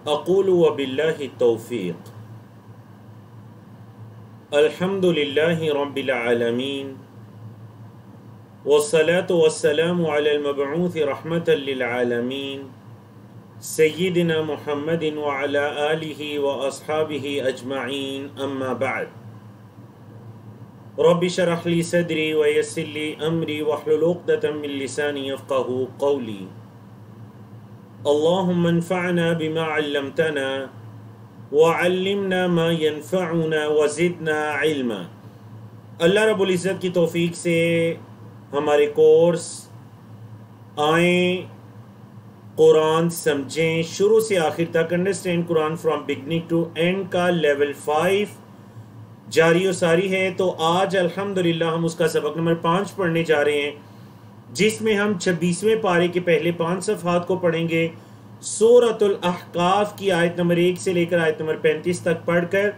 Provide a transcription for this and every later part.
اقول وباللہ التوفیق الحمد للہ رب العالمین والصلاة والسلام علی المبعوث رحمة للعالمین سیدنا محمد وعلی آلہ واصحابہ اجمعین اما بعد رب اشرح لی صدری ویسر لی امری واحلل عقدۃ من لسانی یفقہوا قولی اللهم انفعنا بما علمتنا وعلمنا ما ينفعنا وزدنا علما۔ اللہ رب العزت کی توفیق سے ہمارے کورس آئیں، قرآن سمجھیں، شروع سے آخر تک understand Quran from beginning to end کا لیول 5 جاری و ساری ہے۔ تو آج الحمدللہ ہم اس کا سبق نمبر 5 پڑھنے جا رہے ہیں، جس میں ہم 26ویں پارے کے پہلے 5 صفحات کو پڑھیں گے۔ سورۃ الاحقاف کی آیت نمبر 1 سے لے کر آیت نمبر 35 تک پڑھ کر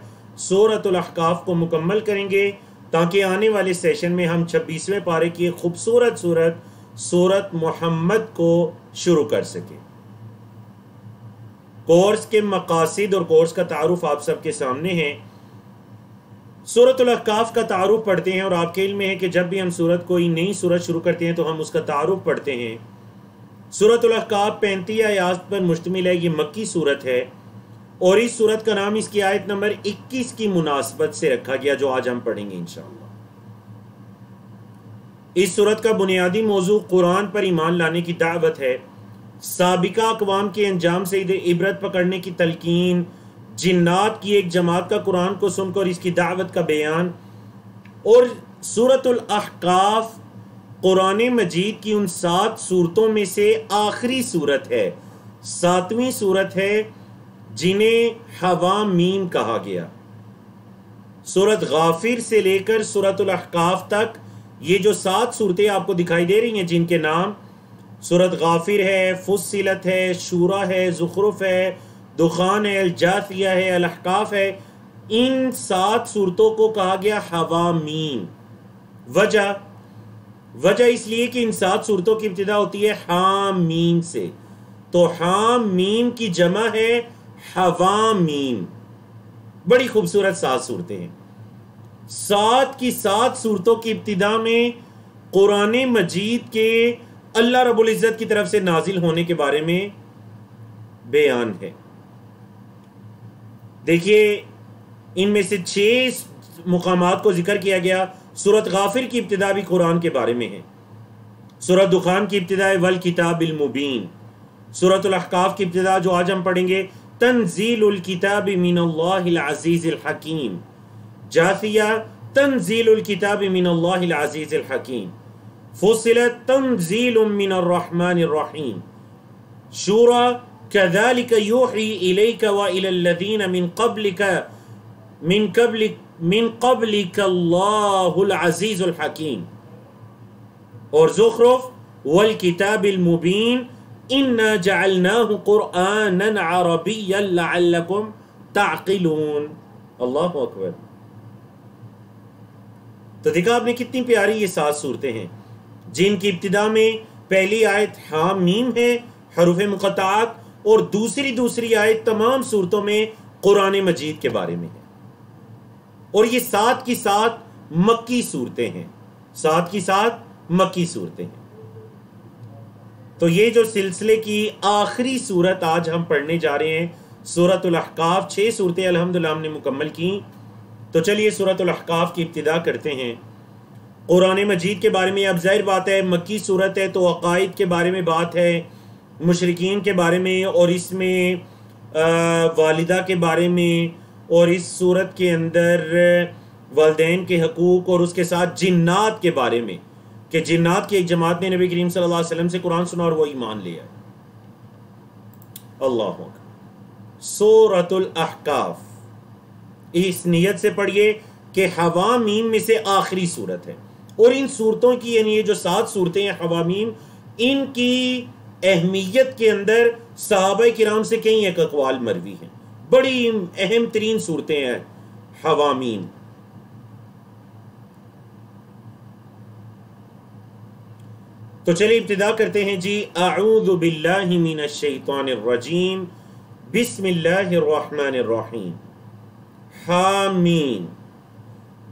سورۃ الاحقاف کو مکمل کریں گے، تاکہ آنے والے سیشن میں ہم 26ویں پارے کی ایک خوبصورت سورت محمد کو شروع کر سکیں۔ کورس کے مقاصد اور کورس کا تعارف آپ سب کے سامنے ہے۔ سورۃ الاحقاف کا تعارف پڑھتے ہیں، اور آپ کے علم میں ہے کہ جب بھی ہم کوئی نئی سورت شروع کرتے ہیں تو ہم اس کا تعارف پڑھتے ہیں۔ سورۃ الاحقاف 35 آیات پر مشتمل ہے، یہ مکی سورت ہے، اور اس سورت کا نام اس کی آیت نمبر 21 کی مناسبت سے رکھا گیا، جو آج ہم پڑھیں گے انشاءاللہ۔ اس سورت کا بنیادی موضوع قرآن پر ایمان لانے کی دعوت ہے، سابقہ اقوام کے انجام سے عبرت پکڑنے کی تلقین، جنات کی ایک جماعت کا قرآن کو سن کر اس کی دعوت کا بیان، اور سورۃ الاحقاف قرآن مجید کی ان 7 سورتوں میں سے آخری سورت ہے، 7ویں سورت ہے، جنہیں حوامیم کہا گیا۔ سورت غافر سے لے کر سورۃ الاحقاف تک یہ جو 7 صورتیں آپ کو دکھائی دے رہی ہیں، جن کے نام سورت غافر ہے، فصلت ہے، شورا ہے، زخرف ہے، دخان ہے، الجاثیہ ہے، الاحقاف ہے، ان 7 صورتوں کو کہا گیا حوامیم۔ وجہ اس لیے کہ ان 7 صورتوں کی ابتدا ہوتی ہے حام میم سے، تو حام میم کی جمع ہے حوامیم۔ بڑی خوبصورت 7 صورتیں ہیں۔ 7 کی 7 صورتوں کی ابتدا میں قرآن مجید کے اللہ رب العزت کی طرف سے نازل ہونے کے بارے میں بیان ہے۔ دیکھیے، ان میں سے 6 مقامات کو ذکر کیا گیا۔ سورت غافر کی ابتدا بھی قرآن کے بارے میں ہے۔ سورت دخان کی ابتدا ہے والکتاب المبین۔ سورت الاحقاف کی ابتدا جو آج ہم پڑھیں گے تنزیل الکتاب من اللہ العزیز الحکیم۔ جاثیہ تنزیل الکتاب من اللہ العزیز الحکیم۔ فصلت تنزیل من الرحمن الرحیم۔ شورا كذلك يوحي إليك وإلى الذين من قبلك الله العزيز الحكيم۔ اور زخرف والكتاب المبين إنا جعلناه قرآنا عربيا لعلكم تعقلون۔ اللہ اکبر۔ تو دیکھا آپ نے کتنی پیاری یہ 7 صورتیں ہیں، جن کی ابتدا میں پہلی آیت حامیم ہے، حروف مقطعات، اور دوسری آیت تمام صورتوں میں قرآن مجید کے بارے میں ہے۔ اور یہ 7 کی 7 مکی صورتیں ہیں، 7 کی 7 مکی صورتیں ہیں۔ تو یہ جو سلسلے کی آخری صورت آج ہم پڑھنے جا رہے ہیں، سورۃ الاحقاف، 6 صورتیں الحمدللہ ہم نے مکمل کی۔ تو چلیے سورۃ الاحقاف کی ابتدا کرتے ہیں۔ قرآن مجید کے بارے میں اب ظاہر بات ہے، مکی صورت ہے تو عقائد کے بارے میں بات ہے، مشرکین کے بارے میں، اور اس میں والدہ کے بارے میں، اور اس صورت کے اندر والدین کے حقوق، اور اس کے ساتھ جنات کے بارے میں، کہ جنات کی ایک جماعت نے نبی کریم صلی اللہ علیہ وسلم سے قرآن سنا اور وہ ایمان لیا۔ اللہ اکبر۔ سورۃ الاحقاف اس نیت سے پڑھیے کہ حوامیم میں سے آخری صورت ہے، اور ان صورتوں کی، یعنی یہ جو 7 صورتیں ہیں حوامیم، ان کی اہمیت کے اندر صحابہ کرام سے کئی ایک اقوال مروی ہیں۔ بڑی اہم ترین صورتیں ہیں حوامیم۔ تو چلیے ابتدا کرتے ہیں جی۔ اعوذ باللہ من الشیطان الرجیم، بسم اللہ الرحمن الرحیم، حامیم،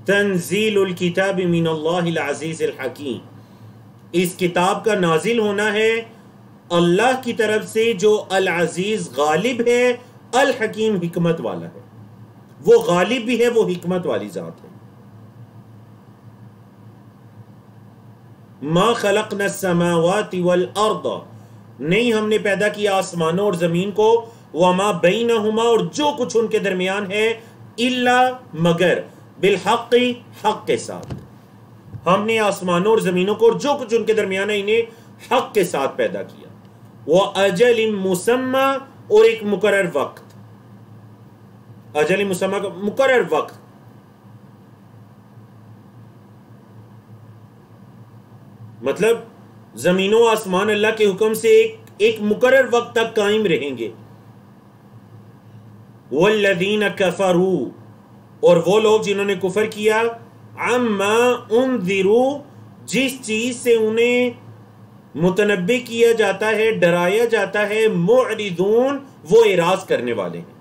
تنزیل الکتاب من اللہ العزیز الحکیم، اس کتاب کا نازل ہونا ہے اللہ کی طرف سے جو العزیز غالب ہے، الحکیم حکمت والا ہے۔ وہ غالب بھی ہے، وہ حکمت والی ذات ہے۔ ما خلقنا السماوات والارض، نہیں ہم نے پیدا کیا آسمانوں اور زمین کو، وما بینہما، اور جو کچھ ان کے درمیان ہے، الا مگر، بالحق، حق کے ساتھ۔ ہم نے آسمانوں اور زمینوں کو اور جو کچھ ان کے درمیان ہے انہیں حق کے ساتھ پیدا کیا۔ وَأَجَلٍ مُّسَمَّى، اور ایک مقرر وقت، اجل مسمى کا مقرر وقت۔ مطلب زمین و آسمان اللہ کے حکم سے ایک مقرر وقت تک قائم رہیں گے۔ وَالَّذِينَ كَفَرُوا، اور وہ لوگ جنہوں نے کفر کیا، عَمَّا أُنذِرُوا، جس چیز سے انہیں متنبہ کیا جاتا ہے، ڈرایا جاتا ہے، معرضون، وہ اعراض کرنے والے ہیں۔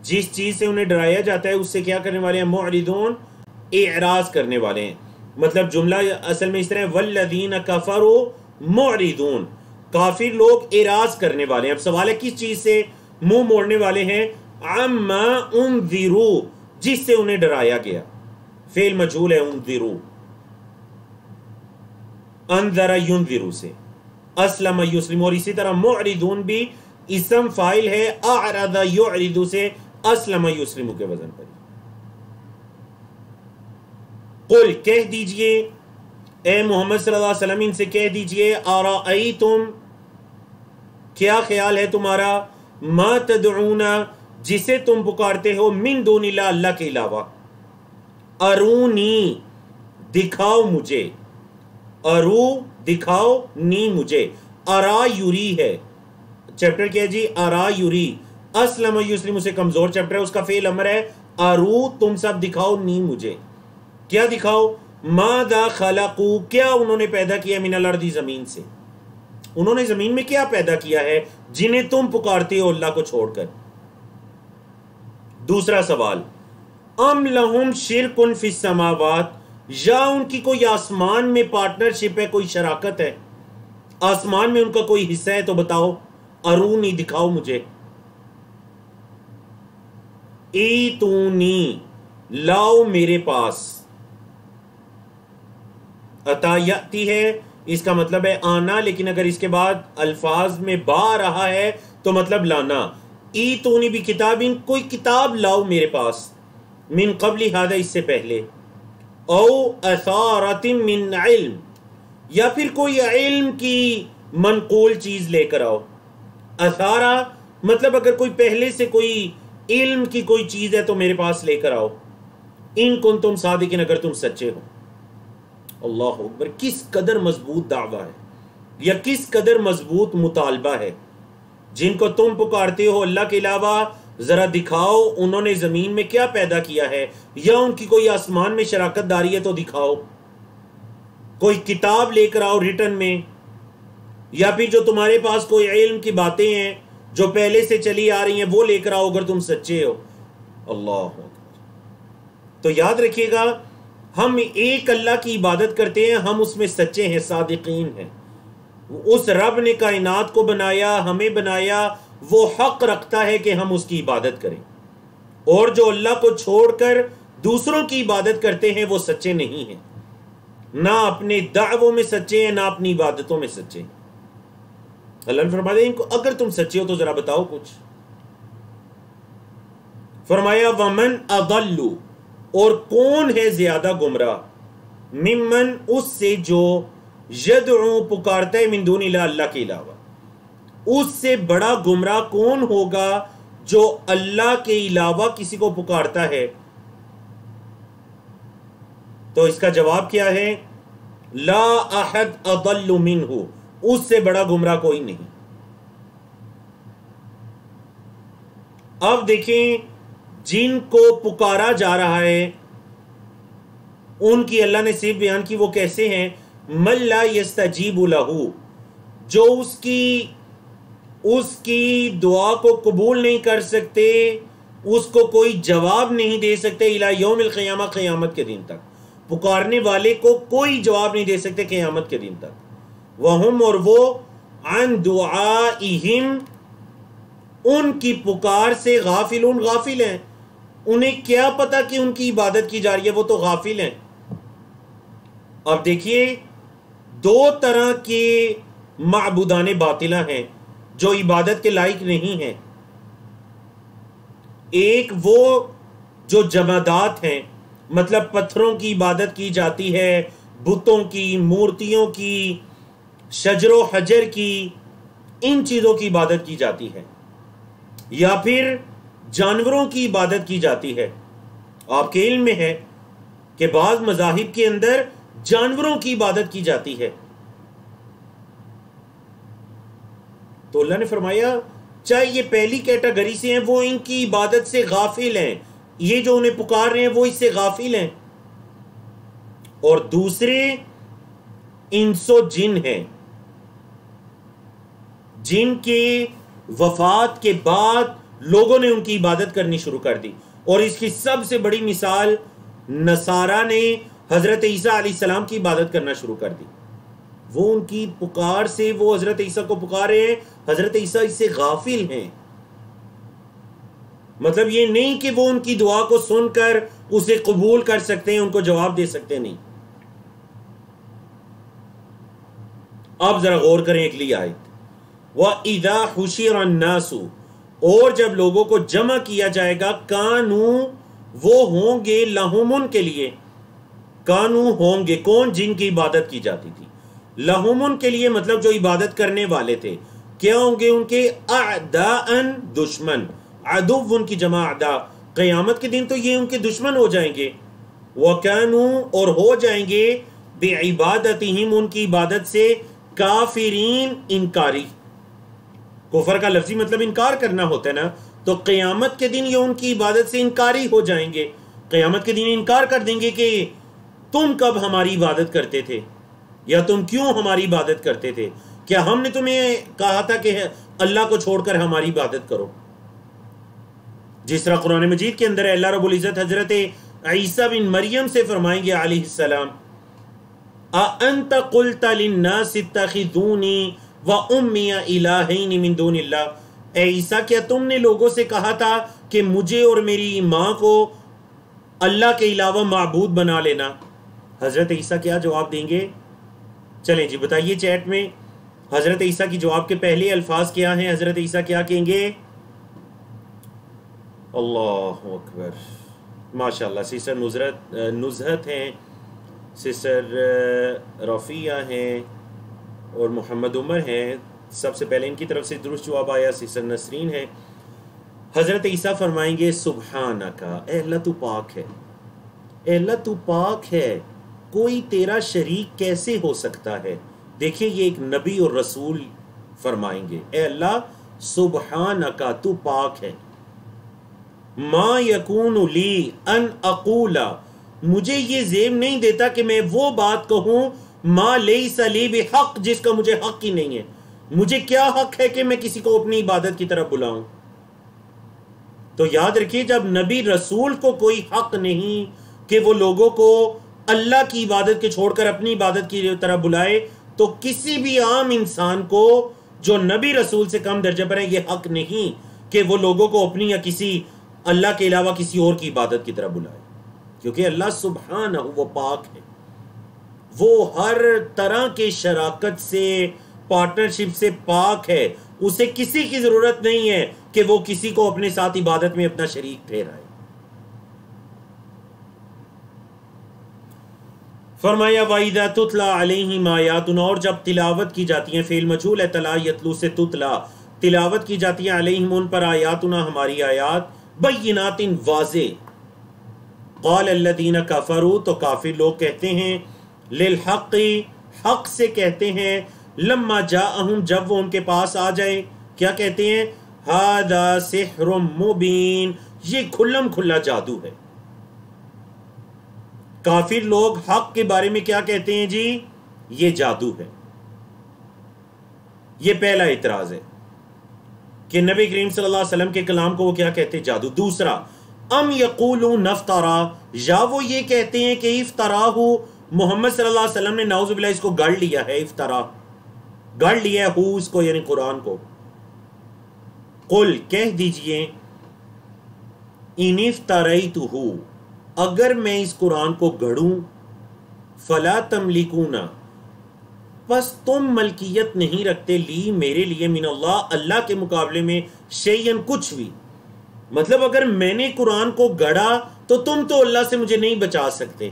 جس چیز سے انہیں ڈرایا جاتا ہے اس سے کیا کرنے والے ہیں؟ معرضون، اعراض کرنے والے ہیں۔ مطلب جملہ اصل میں اس طرح ہے، والذین کفروا معرضون، کافر لوگ اعراض کرنے والے ہیں۔ اب سوال ہے کس چیز سے منہ موڑنے والے ہیں؟ عما انذروا، جس سے انہیں ڈرایا گیا، فعل مجہول ہے انذروا، انذر ینذر سے، اسلم یسلم، اور اسی طرح معرضون بھی اسم فاعل ہے اعرض یعرض سے، اسلم یسلم کے وزن پر۔ قل، کہہ دیجئے اے محمد صلی اللہ علیہ وسلم، ان سے کہہ دیجئے، ارائیتم، کیا خیال ہے تمہارا، ما تدعون، جسے تم پکارتے ہو، من دون اللہ، اللہ کے علاوہ، ارونی، دکھاؤ مجھے، ارو، دکھاؤ، نی، مجھے، ارا یوری ہے، چیپٹر کیا جی؟ ارا یوری، اسلم یسلم سے کمزور چیپٹر ہے، اس کا فعل امر ہے، ارو، تم سب دکھاؤ، نی، مجھے، کیا دکھاؤ؟ ماذا خلقو، کیا انہوں نے پیدا کیا، من الارض، زمین سے، انہوں نے زمین میں کیا پیدا کیا ہے جنہیں تم پکارتے ہو اللہ کو چھوڑ کر۔ دوسرا سوال، ام لہم شرک فی السماوات، یا ان کی کوئی آسمان میں پارٹنرشپ ہے، کوئی شراکت ہے، آسمان میں ان کا کوئی حصہ ہے، تو بتاؤ، ارونی، دکھاؤ مجھے، ایتونی، لاؤ میرے پاس، عطا یاتی ہے، اس کا مطلب ہے آنا، لیکن اگر اس کے بعد الفاظ میں با رہا ہے تو مطلب لانا۔ ایتونی بھی کتابین، کوئی کتاب لاؤ میرے پاس، من قبل ہذا، اس سے پہلے، او اثارت من علم، یا پھر کوئی علم کی منقول چیز لے کر آؤ۔ اثارہ مطلب اگر کوئی پہلے سے کوئی علم کی کوئی چیز ہے تو میرے پاس لے کر آؤ، ان کنتم صادقین، اگر تم سچے ہو۔ اللہ اکبر، کس قدر مضبوط دعویٰ ہے، یا کس قدر مضبوط مطالبہ ہے۔ جن کو تم پکارتے ہو اللہ کے علاوہ، ذرا دکھاؤ انہوں نے زمین میں کیا پیدا کیا ہے، یا ان کی کوئی آسمان میں شراکت داری ہے تو دکھاؤ، کوئی کتاب لے کر آؤ ریٹن میں، یا پھر جو تمہارے پاس کوئی علم کی باتیں ہیں جو پہلے سے چلی آ رہی ہیں وہ لے کر آؤ اگر تم سچے ہو۔ اللہ اکبر۔ تو یاد رکھیے گا، ہم ایک اللہ کی عبادت کرتے ہیں، ہم اس میں سچے ہیں، صادقین ہیں۔ اس رب نے کائنات کو بنایا، ہمیں بنایا، وہ حق رکھتا ہے کہ ہم اس کی عبادت کریں، اور جو اللہ کو چھوڑ کر دوسروں کی عبادت کرتے ہیں وہ سچے نہیں ہیں، نہ اپنے دعووں میں سچے ہیں، نہ اپنی عبادتوں میں سچے ہیں۔ اللہ نے فرمایا ان کو اگر تم سچے ہو تو ذرا بتاؤ کچھ۔ فرمایا ومن اضل، اور کون ہے زیادہ گمراہ، ممن، اس سے جو یدعو، پکارتا ہے، من دون اللہ، اللہ کے علاوہ، اس سے بڑا گمراہ کون ہوگا جو اللہ کے علاوہ کسی کو پکارتا ہے؟ تو اس کا جواب کیا ہے؟ لا احد اضل منہ، اس سے بڑا گمراہ کوئی نہیں۔ اب دیکھیں، جن کو پکارا جا رہا ہے ان کی اللہ نے صرف بیان کی، وہ کیسے ہیں؟ من لا یستجیب لہ، جو اس کی دعا کو قبول نہیں کر سکتے، اس کو کوئی جواب نہیں دے سکتے الی یوم القیامہ، قیامت کے دن تک، پکارنے والے کو کوئی جواب نہیں دے سکتے قیامت کے دن تک۔ وہم، اور وہ، عن دعائہم، ان کی پکار سے، غافلون، غافل ہیں، انہیں کیا پتا کہ ان کی عبادت کی جا رہی ہے، وہ تو غافل ہیں۔ اب دیکھیے، دو طرح کے معبودان باطلہ ہیں جو عبادت کے لائق نہیں ہیں۔ ایک وہ جو جمادات ہیں، مطلب پتھروں کی عبادت کی جاتی ہے، بتوں کی، مورتیوں کی، شجر و حجر کی، ان چیزوں کی عبادت کی جاتی ہے، یا پھر جانوروں کی عبادت کی جاتی ہے۔ آپ کے علم میں ہے کہ بعض مذاہب کے اندر جانوروں کی عبادت کی جاتی ہے۔ تو اللہ نے فرمایا چاہے یہ پہلی کیٹیگری سے ہیں، وہ ان کی عبادت سے غافل ہیں، یہ جو انہیں پکار رہے ہیں وہ اس سے غافل ہیں۔ اور دوسرے انس و جن ہیں، جن کے وفات کے بعد لوگوں نے ان کی عبادت کرنی شروع کر دی، اور اس کی سب سے بڑی مثال نصارہ نے حضرت عیسیٰ علیہ السلام کی عبادت کرنا شروع کر دی۔ وہ ان کی پکار سے وہ حضرت عیسیٰ کو پکارے ہیں، حضرت عیسیٰ اس سے غافل ہیں۔ مطلب یہ نہیں کہ وہ ان کی دعا کو سن کر اسے قبول کر سکتے ہیں، ان کو جواب دے سکتے نہیں۔ اب ذرا غور کریں اگلی آیت، وَإِذَا حُشِرَ النَّاسُ، اور جب لوگوں کو جمع کیا جائے گا، کانو، وہ ہوں گے، لہم، ان کے لیے، کانو ہوں گے، کون؟ جن کی عبادت کی جاتی تھی، لہم، ان کے لیے، مطلب جو عبادت کرنے والے تھے، کیا ہوں گے؟ ان کے اعداءً، دشمن، عدو ان کی جمع اعداء، قیامت کے دن تو یہ ان کے دشمن ہو جائیں گے۔ وَكَانُوا، اور ہو جائیں گے، بِعِبَادَتِهِمْ، ان کی عبادت سے، کافرین، انکاری۔ کفر کا لفظی مطلب انکار کرنا ہوتا ہے نا، تو قیامت کے دن یہ ان کی عبادت سے انکاری ہو جائیں گے، قیامت کے دن انکار کر دیں گے کہ تم کب ہماری عبادت کرتے تھے، یا تم کیوں ہماری عبادت کرتے تھے، کیا ہم نے تمہیں کہا تھا کہ اللہ کو چھوڑ کر ہماری عبادت کرو؟ جس طرح قرآن مجید کے اندر اللہ رب العزت حضرت عیسیٰ بن مریم سے فرمائیں گے علیہ السلام، اَأَنْتَ قُلْتَ لِلنَّاسِ اتَّخِذُونِي وَأُمِّيَ إِلَٰهَيْنِ مِن دُونِ اللَّهِ، اے عیسیٰ کیا تم نے لوگوں سے کہا تھا کہ مجھے اور میری ماں کو اللہ کے علاوہ معبود بنا لینا؟ حضرت عیسیٰ کیا جواب دیں گے؟ چلیں جی بتائیے چیٹ میں، حضرت عیسیٰ کی جواب کے پہلے الفاظ کیا ہیں؟ حضرت عیسیٰ کیا کہیں گے؟ اللہ اکبر، ماشاءاللہ، سسٹر نزہت ہیں، سسٹر رفیہ ہیں، اور محمد عمر ہیں۔ سب سے پہلے ان کی طرف سے درست جواب آیا، سسٹر نسرین ہے۔ حضرت عیسیٰ فرمائیں گے سبحانکا، اے اللہ تو پاک ہے، اے اللہ تو پاک ہے، کوئی تیرا شریک کیسے ہو سکتا ہے؟ دیکھیں یہ ایک نبی اور رسول فرمائیں گے، اے اللہ سبحانکا، تو پاک ہے، ما یکون لی ان اقول، مجھے یہ زیب نہیں دیتا کہ میں وہ بات کہوں، ما لیس لی بحق، جس کا مجھے حق ہی نہیں ہے، مجھے کیا حق ہے کہ میں کسی کو اپنی عبادت کی طرف بلاؤں؟ تو یاد رکھیے جب نبی رسول کو کوئی حق نہیں کہ وہ لوگوں کو اللہ کی عبادت کے چھوڑ کر اپنی عبادت کی طرف بلائے، تو کسی بھی عام انسان کو جو نبی رسول سے کم درجہ پر ہے یہ حق نہیں کہ وہ لوگوں کو اپنی یا کسی اللہ کے علاوہ کسی اور کی عبادت کی طرف بلائے، کیونکہ اللہ سبحانہ وہ پاک ہے، وہ ہر طرح کے شراکت سے، پارٹنرشپ سے پاک ہے، اسے کسی کی ضرورت نہیں ہے کہ وہ کسی کو اپنے ساتھ عبادت میں اپنا شریک ٹھہرائے۔ فرمایا وَإِذَا تُتْلَى عَلَيْهِمْ آیَاتُنَا، اور جب تلاوت کی جاتی ہیں، فعل مجہول ہے، تلا یتلو سے تتلا، تلاوت کی جاتی ہیں، علیہم ان پر، آیاتنا ہماری آیات، بینات واضح، قال الذین کفروا، تو کافر لوگ کہتے ہیں، للحق، حق سے کہتے ہیں، لما جاءہم، جب وہ ان کے پاس آ جائے، کیا کہتے ہیں؟ ھذا سحر مبین، یہ کھلم کھلا جادو ہے۔ کافر لوگ حق کے بارے میں کیا کہتے ہیں؟ جی یہ جادو ہے۔ یہ پہلا اعتراض ہے۔ کہ نبی کریم صلی اللہ علیہ وسلم کے کلام کو وہ کیا کہتے ہیں؟ جادو. دوسرا ام یقولون افترا، یا وہ یہ کہتے ہیں کہ افترا ہو محمد صلی اللہ علیہ وسلم نے نعوذ باللہ اس کو گڑ لیا ہے. افترا گڑ لیا ہے ہو اس کو، یعنی قرآن کو. قل کہہ دیجئے ان افتریتہ، اگر میں اس قرآن کو گھڑوں، فلا تملکون، پس تم ملکیت نہیں رکھتے، لی میرے لیے، من اللہ اللہ کے مقابلے میں، شیئن کچھ بھی. مطلب اگر میں نے قرآن کو گڑا تو تم تو اللہ سے مجھے نہیں بچا سکتے.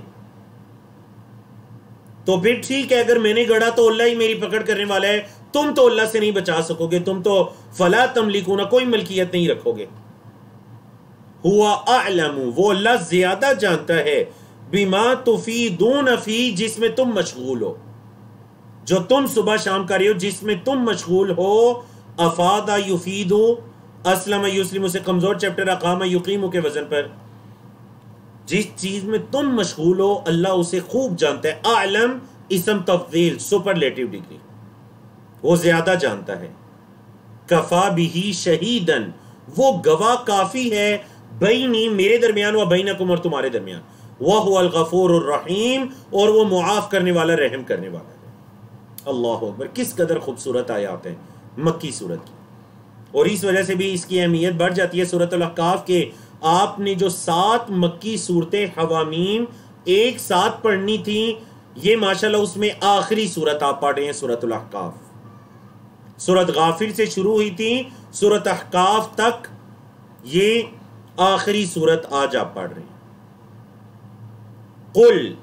تو پھر ٹھیک ہے، اگر میں نے گڑا تو اللہ ہی میری پکڑ کرنے والا ہے، تم تو اللہ سے نہیں بچا سکو گے، تم تو فلا تملکون کوئی ملکیت نہیں رکھو گے. ہوا اعلم، وہ اللہ زیادہ جانتا ہے، بما تفیدون فی، جس میں تم مشغول ہو، جو تم صبح شام کر رہے ہو، جس میں تم مشغول ہو. افادا یفیدو، اسلم یسلم سے کمزور چیپٹر، اقام یقیم کے وزن پر. جس چیز میں تم مشغول ہو اللہ اسے خوب جانتا ہے. اعلم اسم تفضیل، سپرلیٹو ڈگری، وہ زیادہ جانتا ہے. کفا بہ شہیدن، وہ گواہ کافی ہے، بینی میرے درمیان، و بینکم اور تمہارے درمیان. وہو الغفور الرحیم، اور وہ معاف کرنے والا، رحم کرنے والا ہے. اللہ اکبر، کس قدر خوبصورت آیات ہیں مکی سورت کی. اور اس وجہ سے بھی اس کی اہمیت بڑھ جاتی ہے. سورۃ الاحقاف کے آپ نے جو 7 مکی صورتیں حوامیم ایک ساتھ پڑھنی تھیں، یہ ماشاءاللہ اس میں آخری صورت آپ پڑھ رہے ہیں. سورۃ الاحقاف سورۃ غافر سے شروع ہوئی تھی، سورۃ احقاف تک یہ آخری صورت آج آپ پڑھ رہے ہیں. قل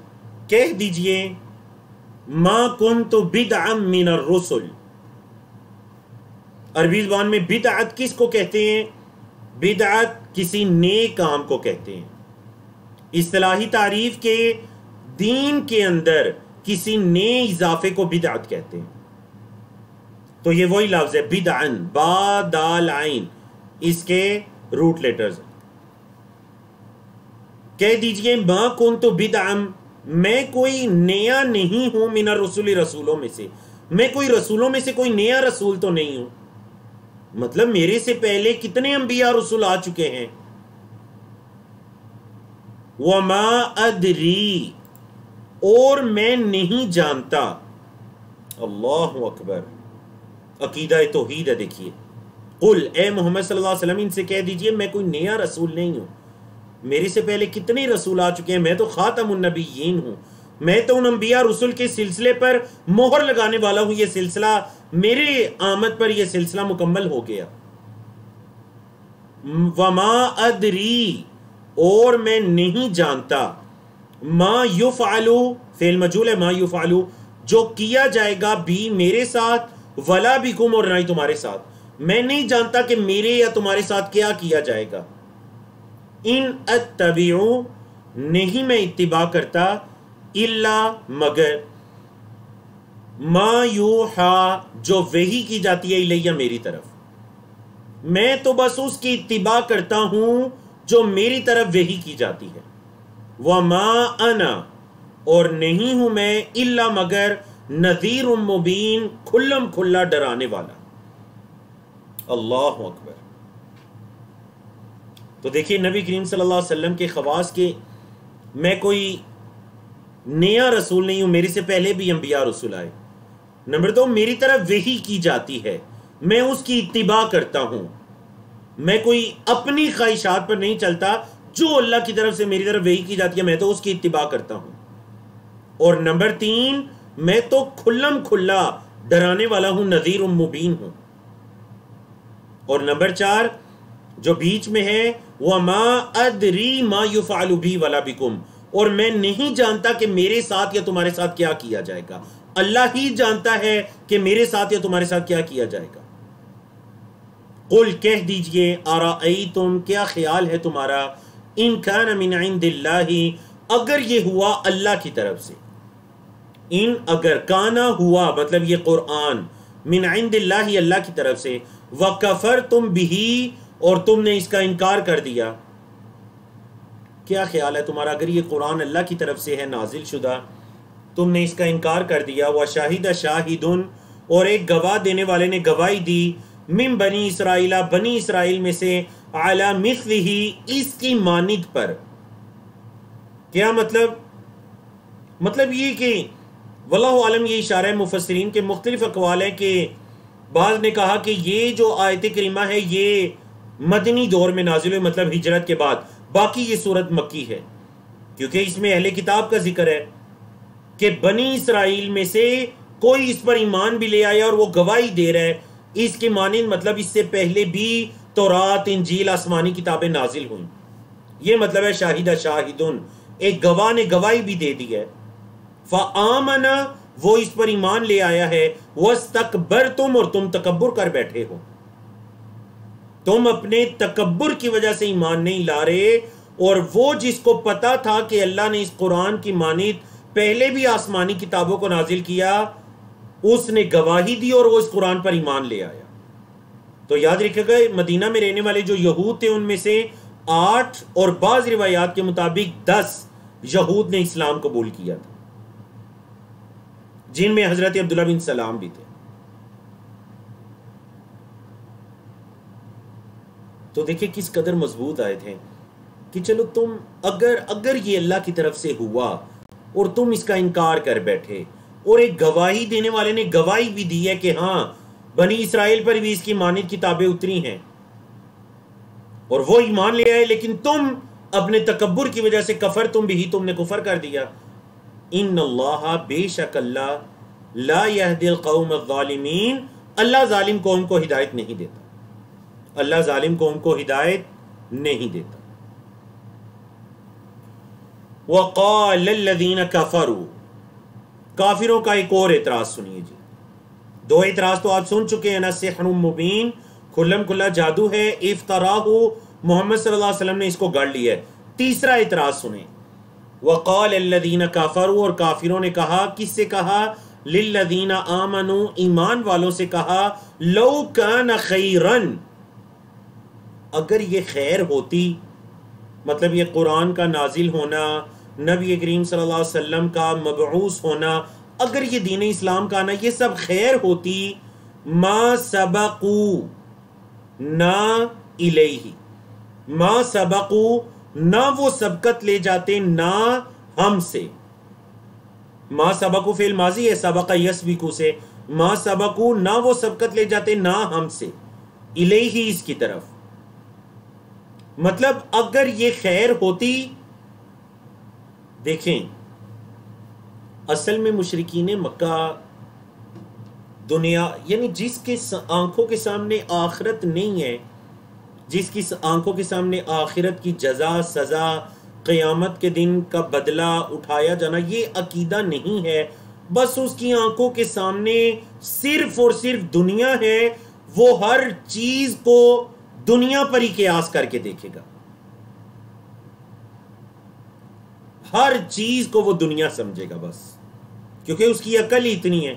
کہہ دیجئے ما کنت بدعا من الرسل، عربی زبان میں بدعت کس کو کہتے ہیں؟ بدعت کسی نئے کام کو کہتے ہیں. اصطلاحی تعریف کے دین کے اندر کسی نئے اضافے کو بدعت کہتے ہیں. تو یہ وہی لفظ ہے بدعن، با دال عین، اس کے روٹ لیٹرز. کہہ دیجئے ما کنت بدعا، میں کوئی نیا نہیں ہوں، من الرسول، رسولوں میں سے، میں کوئی رسولوں میں سے کوئی نیا رسول تو نہیں ہوں. مطلب میرے سے پہلے کتنے انبیاء رسول آ چکے ہیں. وما ادری، اور میں نہیں جانتا. اللہ اکبر، عقیدہ توحید ہے. دیکھیے قل، اے محمد صلی اللہ علیہ وسلم ان سے کہہ دیجئے میں کوئی نیا رسول نہیں ہوں، میرے سے پہلے کتنے رسول آ چکے ہیں، میں تو خاتم النبیین ہوں، میں تو ان انبیاء رسول کے سلسلے پر مہر لگانے والا ہوں. یہ سلسلہ میرے آمد پر یہ سلسلہ مکمل ہو گیا. وما ادری، اور میں نہیں جانتا، ما یفعلو، فعل مجہول ہے، ما یفعلو، جو کیا جائے گا بھی میرے ساتھ، ولا بکم، اور نہ ہی تمہارے ساتھ. میں نہیں جانتا کہ میرے یا تمہارے ساتھ کیا کیا جائے گا. ان اتبعو، نہیں میں اتباع کرتا، الا مگر، ما یوحا، جو وحی کی جاتی ہے، الیہ میری طرف. میں تو بس اس کی اتباع کرتا ہوں جو میری طرف وحی کی جاتی ہے. وما انا، اور نہیں ہوں میں، الا مگر، نذیر مبین، کھلم کھلا ڈرانے والا. اللہ اکبر. تو دیکھیے نبی کریم صلی اللہ علیہ وسلم کے خواص کے، میں کوئی نیا رسول نہیں ہوں، میرے سے پہلے بھی انبیاء رسول آئے. نمبر 2، میری طرف وحی کی جاتی ہے، میں اس کی اتباع کرتا ہوں، میں کوئی اپنی خواہشات پر نہیں چلتا، جو اللہ کی طرف سے میری طرف وحی کی جاتی ہے میں تو اس کی اتباع کرتا ہوں. اور نمبر 3، میں تو کھلم کھلا ڈرانے والا ہوں، نذیر مبین ہوں. اور نمبر 4 جو بیچ میں ہے، وما ادری ما یفعل بی ولا بکم، اور میں نہیں جانتا کہ میرے ساتھ یا تمہارے ساتھ کیا کیا جائے گا. اللہ ہی جانتا ہے کہ میرے ساتھ یا تمہارے ساتھ کیا کیا جائے گا. قل کہہ دیجئے، ارائیتم، کیا خیال ہے تمہارا، ان کان من عند اللہ، اگر یہ ہوا اللہ کی طرف سے. ان اگر کانا ہوا، مطلب یہ قرآن من عند اللہ، اللہ کی طرف سے، وکفرتم بہ، اور تم نے اس کا انکار کر دیا. کیا خیال ہے تمہارا اگر یہ قرآن اللہ کی طرف سے ہے نازل شدہ، تم نے اس کا انکار کر دیا. وشاہد شاہد، اور ایک گواہ دینے والے نے گواہی دی، من بنی اسرائیل بنی اسرائیل میں سے علی مثلہ اس کی مانند پر. کیا مطلب یہ کہ واللہ عالم یہ اشارہ ہے مفسرین کے مختلف اقوال ہیں کہ بعض نے کہا کہ یہ جو آیت کریمہ ہے یہ مدنی دور میں نازل ہوئی، مطلب ہجرت کے بعد. باقی یہ صورت مکی ہے کیونکہ اس میں اہل کتاب کا ذکر ہے کہ بنی اسرائیل میں سے کوئی اس پر ایمان بھی لے آیا اور وہ گواہی دے رہا ہے. اس کے مانند مطلب اس سے پہلے بھی تورات، انجیل، آسمانی کتابیں نازل ہوئیں. یہ مطلب ہے شاہدہ شاہدن، ایک گواہ نے گواہی بھی دے دی ہے. فآمن وہ اس پر ایمان لے آیا ہے. واستکبرتم اور تم تکبر کر بیٹھے ہو. تم اپنے تکبر کی وجہ سے ایمان نہیں لا رہے، اور وہ جس کو پتا تھا کہ اللہ نے اس قرآن کی مانند پہلے بھی آسمانی کتابوں کو نازل کیا، اس نے گواہی دی اور وہ اس قرآن پر ایمان لے آیا. تو یاد رکھے گا مدینہ میں رہنے والے جو یہود تھے ان میں سے 8 اور بعض روایات کے مطابق 10 یہود نے اسلام قبول کیا تھا، جن میں حضرت عبداللہ بن سلام بھی تھے. تو دیکھیں کس قدر مضبوط آئے تھے کہ چلو تم اگر یہ اللہ کی طرف سے ہوا اور تم اس کا انکار کر بیٹھے، اور ایک گواہی دینے والے نے گواہی بھی دی ہے کہ ہاں بنی اسرائیل پر بھی اس کی مانند کتابیں اتری ہیں اور وہ ایمان لے آئے، لیکن تم اپنے تکبر کی وجہ سے کفر تم نے کفر کر دیا. ان اللہ بے شک اللہ لا یہدی القوم الظالمین، اللہ ظالم قوم کو ہدایت نہیں دیتا. اللہ ظالم قوم کو ہدایت نہیں دیتا. وقال الذین کفروا، کافروں کا ایک اور اعتراض سنیے جی. 2 اعتراض تو آپ سن چکے ہیں نا. سحر مبین، کھلم کھلا جادو ہے. افتراہ، محمد صلی اللہ علیہ وسلم نے اس کو گڑھ لیا ہے. تیسرا اعتراض سنیں. وقال الذین کفروا، اور کافروں نے کہا، کس سے کہا؟ للذین آمنوا، ایمان والوں سے کہا، لو کان خیرن، اگر یہ خیر ہوتی، مطلب یہ قرآن کا نازل ہونا، نبی کریم صلی اللہ علیہ وسلم کا مبعوث ہونا، اگر یہ دین اسلام کا آنا یہ سب خیر ہوتی، ما سبقو نہ الیہ، ما سبقو نہ وہ سبقت لے جاتے نہ ہم سے. ما سبقو فعل ماضی ہے سبق یسبقو سے. ما سبقو نہ وہ سبقت لے جاتے نہ ہم سے، الیہ اس کی طرف. مطلب اگر یہ خیر ہوتی، دیکھیں اصل میں مشرکین مکہ دنیا، یعنی جس کے آنکھوں کے سامنے آخرت نہیں ہے، جس کی آنکھوں کے سامنے آخرت کی جزا، سزا، قیامت کے دن کا بدلہ اٹھایا جانا، یہ عقیدہ نہیں ہے. بس اس کی آنکھوں کے سامنے صرف اور صرف دنیا ہے، وہ ہر چیز کو دنیا پر ہی قیاس کر کے دیکھے گا، ہر چیز کو وہ دنیا سمجھے گا بس، کیونکہ اس کی عقل ہی اتنی ہے.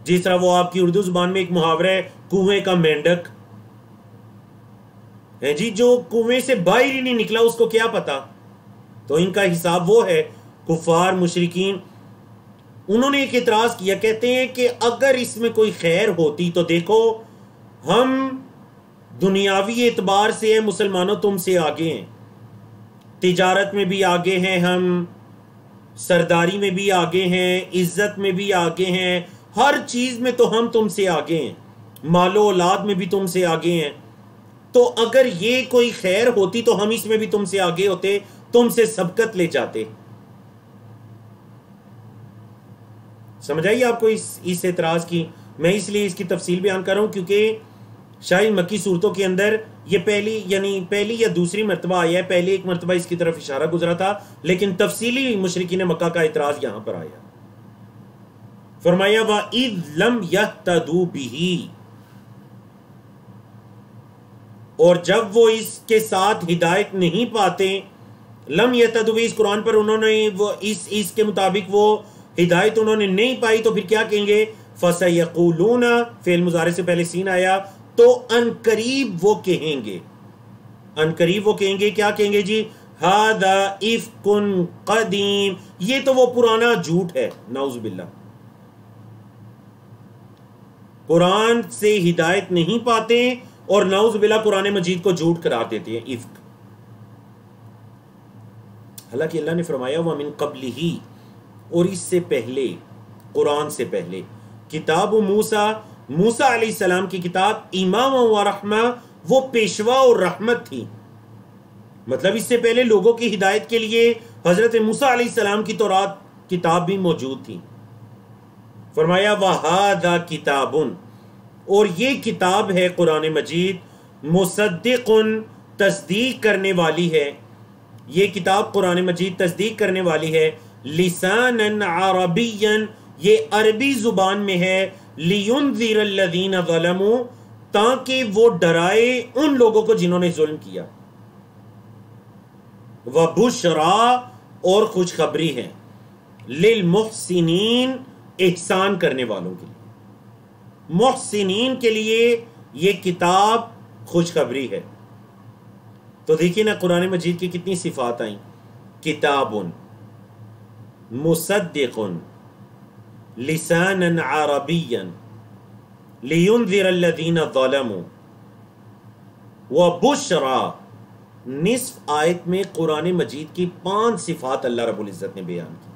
جس طرح وہ آپ کی اردو زبان میں ایک محاورہ ہے، کنویں کا مینڈک ہے جی، جو کنویں سے باہر ہی نہیں نکلا اس کو کیا پتا. تو ان کا حساب وہ ہے. کفار مشرکین انہوں نے ایک اعتراض کیا، کہتے ہیں کہ اگر اس میں کوئی خیر ہوتی تو دیکھو ہم دنیاوی اعتبار سے مسلمانوں تم سے آگے ہیں، تجارت میں بھی آگے ہیں، ہم سرداری میں بھی آگے ہیں، عزت میں بھی آگے ہیں، ہر چیز میں تو ہم تم سے آگے ہیں، مال و اولاد میں بھی تم سے آگے ہیں. تو اگر یہ کوئی خیر ہوتی تو ہم اس میں بھی تم سے آگے ہوتے، تم سے سبقت لے جاتے. سمجھ آئیے آپ کو اس اعتراض کی؟ میں اس لیے اس کی تفصیل بیان کر رہا ہوں کیونکہ شاید مکی صورتوں کے اندر یہ پہلی یا دوسری مرتبہ آیا ہے. پہلی ایک مرتبہ اس کی طرف اشارہ گزرا تھا، لیکن تفصیلی مشرکین مکہ کا اعتراض یہاں پر آیا. فرمایا وَإِذْ لَمْ يَهْتَدُوا بِهِ، اور جب وہ اس کے ساتھ ہدایت نہیں پاتے، لم یتدوا، اس قرآن پر انہوں نے اس کے مطابق وہ ہدایت انہوں نے نہیں پائی، تو پھر کیا کہیں گے؟ فَسَيَقُولُونَ، فعل مضارع سے پہلے سین آیا، تو ان قریب وہ کہیں گے، ان قریب وہ کہیں گے، کیا کہیں گے جی؟ هَذَا إِفْكٌ قَدِيمٌ، یہ تو وہ پرانا جھوٹ ہے، نعوذ باللہ. قرآن سے ہدایت نہیں پاتے اور نعوذ باللہ قرآن مجید کو جھوٹ قرار دیتے ہیں، افک۔ حالانکہ اللہ نے فرمایا وَمِن قَبْلِهِ، اور اس سے پہلے، قرآن سے پہلے، کتاب موسیٰ، موسیٰ علیہ السلام کی کتاب، امام و رحمہ، وہ پیشوا اور رحمت تھی۔ مطلب اس سے پہلے لوگوں کی ہدایت کے لیے حضرت موسیٰ علیہ السلام کی تورات کتاب بھی موجود تھی۔ فرمایا وَهَذَا کتاب، اور یہ کتاب ہے قرآن مجید، مصدق، تصدیق کرنے والی ہے، یہ کتاب قرآن مجید تصدیق کرنے والی ہے، لسانا عربیا، یہ عربی زبان میں ہے، لینذر الذین ظلموا، تاکہ وہ ڈرائے ان لوگوں کو جنہوں نے ظلم کیا، وبشرا، اور خوشخبری ہے، للمحسنین، احسان کرنے والوں کے لیے، محسنین کے لیے یہ کتاب خوشخبری ہے۔ تو دیکھیں نا قرآن مجید کی کتنی صفات آئیں، کتاب مصدق لسانا عربیا لینذر الذین ظلموا وبشرا۔ نصف آیت میں قرآن مجید کی 5 صفات اللہ رب العزت نے بیان کی۔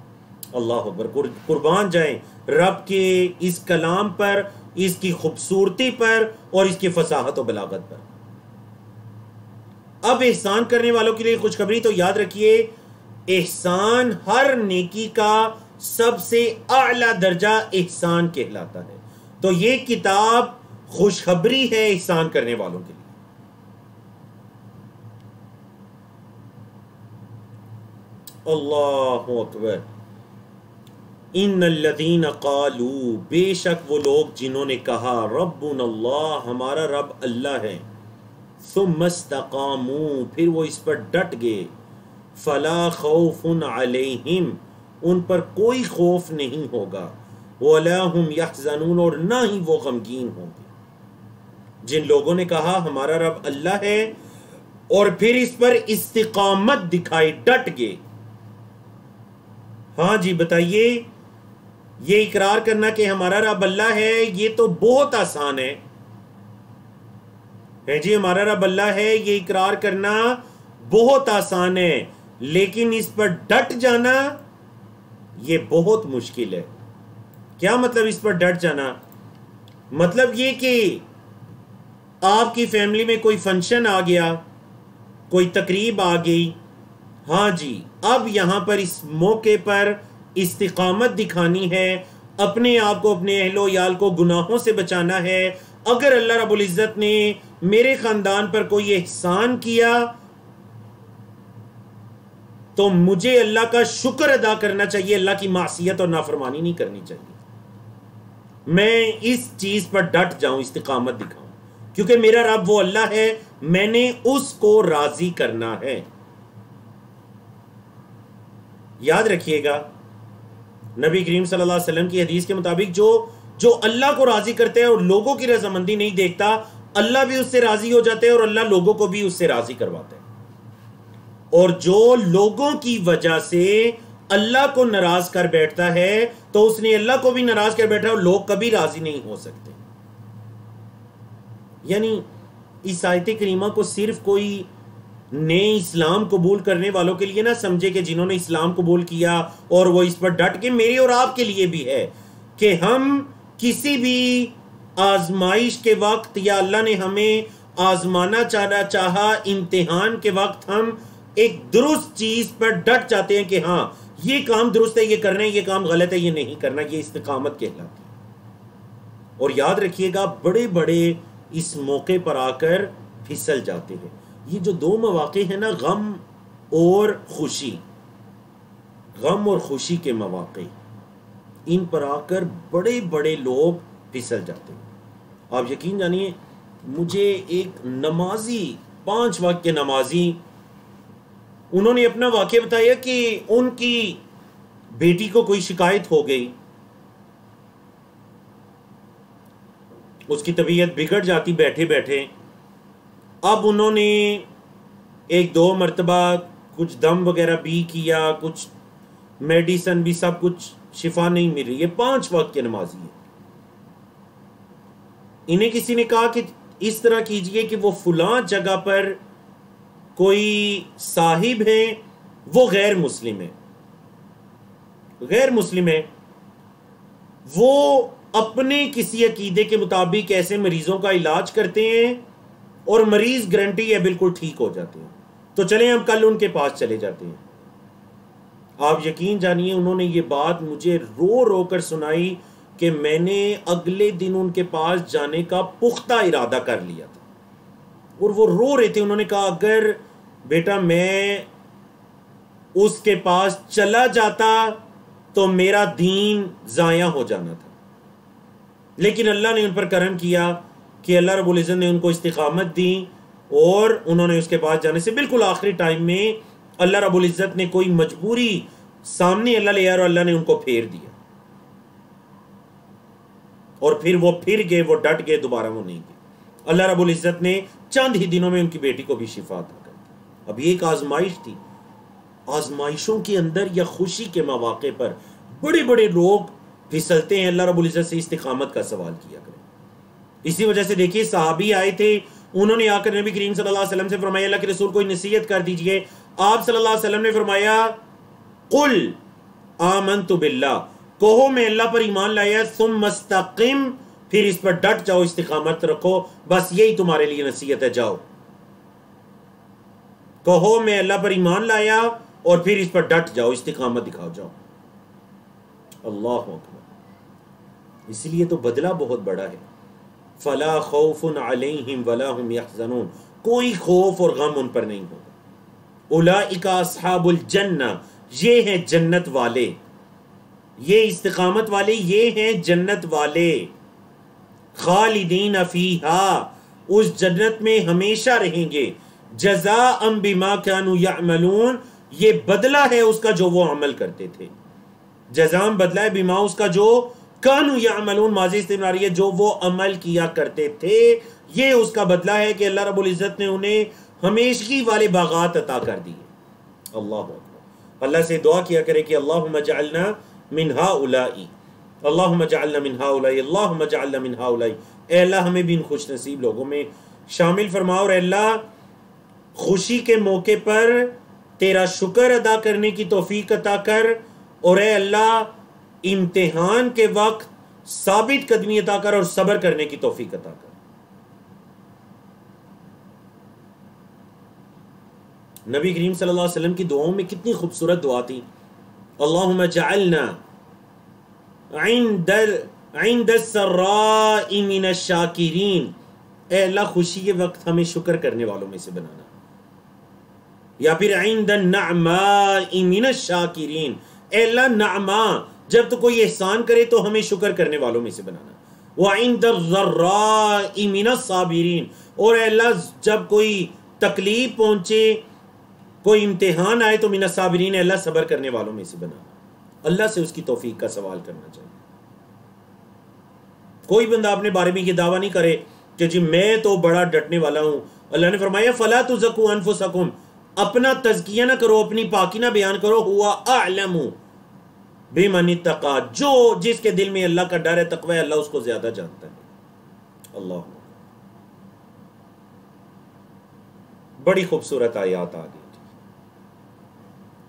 اللہ اکبر، قربان جائیں رب کے اس کلام پر، اس کی خوبصورتی پر اور اس کی فصاحت و بلاغت پر۔ اب احسان کرنے والوں کے لیے خوشخبری، تو یاد رکھیے احسان ہر نیکی کا سب سے اعلیٰ درجہ احسان کہلاتا ہے، تو یہ کتاب خوشخبری ہے احسان کرنے والوں کے لیے۔ اللہ اکبر، ان الذین قالوا، بے شک وہ لوگ جنہوں نے کہا ربنا اللہ، ہمارا رب اللہ ہے، ثم استقاموا، پھر وہ اس پر ڈٹ گئے، فلا خوف علیہم، ان پر کوئی خوف نہیں ہوگا، ولا هم یحزنون، اور نہ ہی وہ غمگین ہوں گے۔ جن لوگوں نے کہا ہمارا رب اللہ ہے اور پھر اس پر استقامت دکھائی، ڈٹ گئے۔ ہاں جی بتائیے، یہ اقرار کرنا کہ ہمارا رب اللہ ہے یہ تو بہت آسان ہے جی، ہمارا رب اللہ ہے یہ اقرار کرنا بہت آسان ہے، لیکن اس پر ڈٹ جانا یہ بہت مشکل ہے۔ کیا مطلب اس پر ڈٹ جانا؟ مطلب یہ کہ آپ کی فیملی میں کوئی فنکشن آ گیا، کوئی تقریب آ گئی، ہاں جی اب یہاں پر اس موقع پر استقامت دکھانی ہے، اپنے آپ کو، اپنے اہل و عیال کو گناہوں سے بچانا ہے۔ اگر اللہ رب العزت نے میرے خاندان پر کوئی احسان کیا تو مجھے اللہ کا شکر ادا کرنا چاہیے، اللہ کی معصیت اور نافرمانی نہیں کرنی چاہیے۔ میں اس چیز پر ڈٹ جاؤں، استقامت دکھاؤں، کیونکہ میرا رب وہ اللہ ہے، میں نے اس کو راضی کرنا ہے۔ یاد رکھیے گا نبی کریم صلی اللہ علیہ وسلم کی حدیث کے مطابق جو اللہ کو راضی کرتے ہیں اور لوگوں کی رضامندی نہیں دیکھتا، اللہ بھی اس سے راضی ہو جاتے ہیں اور اللہ لوگوں کو بھی اس سے راضی کرواتے ہیں۔ اور جو لوگوں کی وجہ سے اللہ کو ناراض کر بیٹھتا ہے تو اس نے اللہ کو بھی ناراض کر بیٹھا، اور لوگ کبھی راضی نہیں ہو سکتے۔ یعنی اس آیت کریمہ کو صرف کوئی نئے اسلام قبول کرنے والوں کے لیے نہ سمجھے کہ جنہوں نے اسلام قبول کیا اور وہ اس پر ڈٹ کے، میرے اور آپ کے لیے بھی ہے کہ ہم کسی بھی آزمائش کے وقت یا اللہ نے ہمیں آزمانا چاہا امتحان کے وقت، ہم ایک درست چیز پر ڈٹ جاتے ہیں کہ ہاں یہ کام درست ہے، یہ کرنا ہے، یہ کام غلط ہے، یہ نہیں کرنا۔ یہ استقامت کہلاتی ہے۔ اور یاد رکھیے گا بڑے بڑے اس موقع پر آ کر پھسل جاتے ہیں۔ یہ جو 2 مواقع ہیں نا، غم اور خوشی، غم اور خوشی کے مواقع، ان پر آ کر بڑے بڑے لوگ پھسل جاتے ہیں۔ آپ یقین جانیے، مجھے ایک نمازی، 5 وقت کے نمازی، انہوں نے اپنا واقعہ بتایا کہ ان کی بیٹی کو کوئی شکایت ہو گئی، اس کی طبیعت بگڑ جاتی بیٹھے بیٹھے۔ اب انہوں نے 1-2 مرتبہ کچھ دم وغیرہ بھی کیا، کچھ میڈیسن بھی، سب کچھ، شفا نہیں مل رہی ہے۔ 5 وقت کے نمازی ہیں۔ انہیں کسی نے کہا کہ اس طرح کیجئے کہ وہ فلاں جگہ پر کوئی صاحب ہیں، وہ غیر مسلم ہے، وہ اپنے کسی عقیدے کے مطابق ایسے مریضوں کا علاج کرتے ہیں اور مریض گارنٹی ہے بالکل ٹھیک ہو جاتے ہیں، تو چلیں ہم کل ان کے پاس چلے جاتے ہیں۔ آپ یقین جانیے انہوں نے یہ بات مجھے رو رو کر سنائی کہ میں نے اگلے دن ان کے پاس جانے کا پختہ ارادہ کر لیا تھا، اور وہ رو رہے تھے۔ انہوں نے کہا اگر بیٹا میں اس کے پاس چلا جاتا تو میرا دین ضائع ہو جانا تھا، لیکن اللہ نے ان پر کرم کیا کہ اللہ رب العزت نے ان کو استقامت دی، اور انہوں نے اس کے پاس جانے سے بالکل آخری ٹائم میں اللہ رب العزت نے کوئی مجبوری سامنے اللہ لے آیا اور اللہ نے ان کو پھیر دیا، اور پھر وہ پھر گئے، وہ ڈٹ گئے، دوبارہ وہ نہیں گئے۔ اللہ رب العزت نے چند ہی دنوں میں ان کی بیٹی کو بھی شفا عطا کر دی۔ اب یہ ایک آزمائش تھی، آزمائشوں کے اندر یا خوشی کے مواقع پر بڑے بڑے لوگ پھسلتے ہیں۔ اللہ رب العزت سے استقامت کا سوال کیا کریں۔ اسی وجہ سے دیکھیے صحابی آئے تھے، انہوں نے آ کر نبی کریم صلی اللہ علیہ وسلم سے فرمایا اللہ کے رسول کوئی نصیحت کر دیجئے۔ آپ صلی اللہ علیہ وسلم نے فرمایا قل آمنت باللہ، کہو میں اللہ پر ایمان لایا، ثم استقم، پھر اس پر ڈٹ جاؤ، استقامت رکھو، بس یہی تمہارے لیے نصیحت ہے، جاؤ کہو میں اللہ پر ایمان لایا اور پھر اس پر ڈٹ جاؤ، استقامت دکھاؤ، جاؤ۔ اللہ اکبر۔ اس لیے تو بدلہ بہت بڑا ہے۔ فلا خوف علیہم ولا هم یحزنون، کوئی خوف اور غم ان پر نہیں ہوگا۔ اولئک اصحاب الجنہ، یہ ہیں جنت والے، یہ استقامت والے، یہ ہیں جنت والے۔ خالدین فیہا، اس جنت میں ہمیشہ رہیں گے۔ جزاء بما كانوا یعملون، یہ بدلہ ہے اس کا جو وہ عمل کرتے تھے۔ جزاء بدلہ ہے، بما اس کا جو کانوا یعملون ماضی استمراری ہے، جو وہ عمل کیا کرتے تھے، یہ اس کا بدلہ ہے کہ اللہ رب العزت نے انہیں ہمیشگی والے باغات عطا کر دیے۔ اللہ اکبر۔ اللہ سے دعا کیا کرے کہ اللہم اجعلنا من ہؤلاء، اللہم اجعلنا من ہؤلاء، اللہم اجعلنا من ہؤلاء، اے اللہ ہمیں بھی ان خوش نصیب لوگوں میں شامل فرما، اور اے اللہ خوشی کے موقع پر تیرا شکر ادا کرنے کی توفیق عطا کر، اور اے اللہ امتحان کے وقت ثابت قدمی عطا کر اور صبر کرنے کی توفیق عطا کر۔ نبی کریم صلی اللہ علیہ وسلم کی دعاؤں میں کتنی خوبصورت دعا تھی۔ اللہم جعلنا عند السراء من الشاکرین، اے اللہ خوشی کے وقت ہمیں شکر کرنے والوں میں سے بنانا، یا پھر عند النعماء من الشاکرین، اے اللہ نعماء جب تو کوئی احسان کرے تو ہمیں شکر کرنے والوں میں سے بنانا، وعند الضراء من الصابرین، اور اے اللہ جب کوئی تکلیف پہنچے، کوئی امتحان آئے تو من الصابرین، اے اللہ صبر کرنے والوں میں سے بنانا۔ اللہ سے اس کی توفیق کا سوال کرنا چاہیے۔ کوئی بندہ اپنے بارے میں یہ دعویٰ نہیں کرے کہ جی میں تو بڑا ڈٹنے والا ہوں۔ اللہ نے فرمایا فلا تزکوا انفسکم، اپنا تزکیہ نہ کرو، اپنی پاکی نہ بیان کرو، ہوا اعلم بمن اتقی، جو جس کے دل میں اللہ کا ڈر ہے، تقوی ہے، اللہ اس کو زیادہ جانتا ہے۔ اللہ، بڑی خوبصورت آیات آ گئی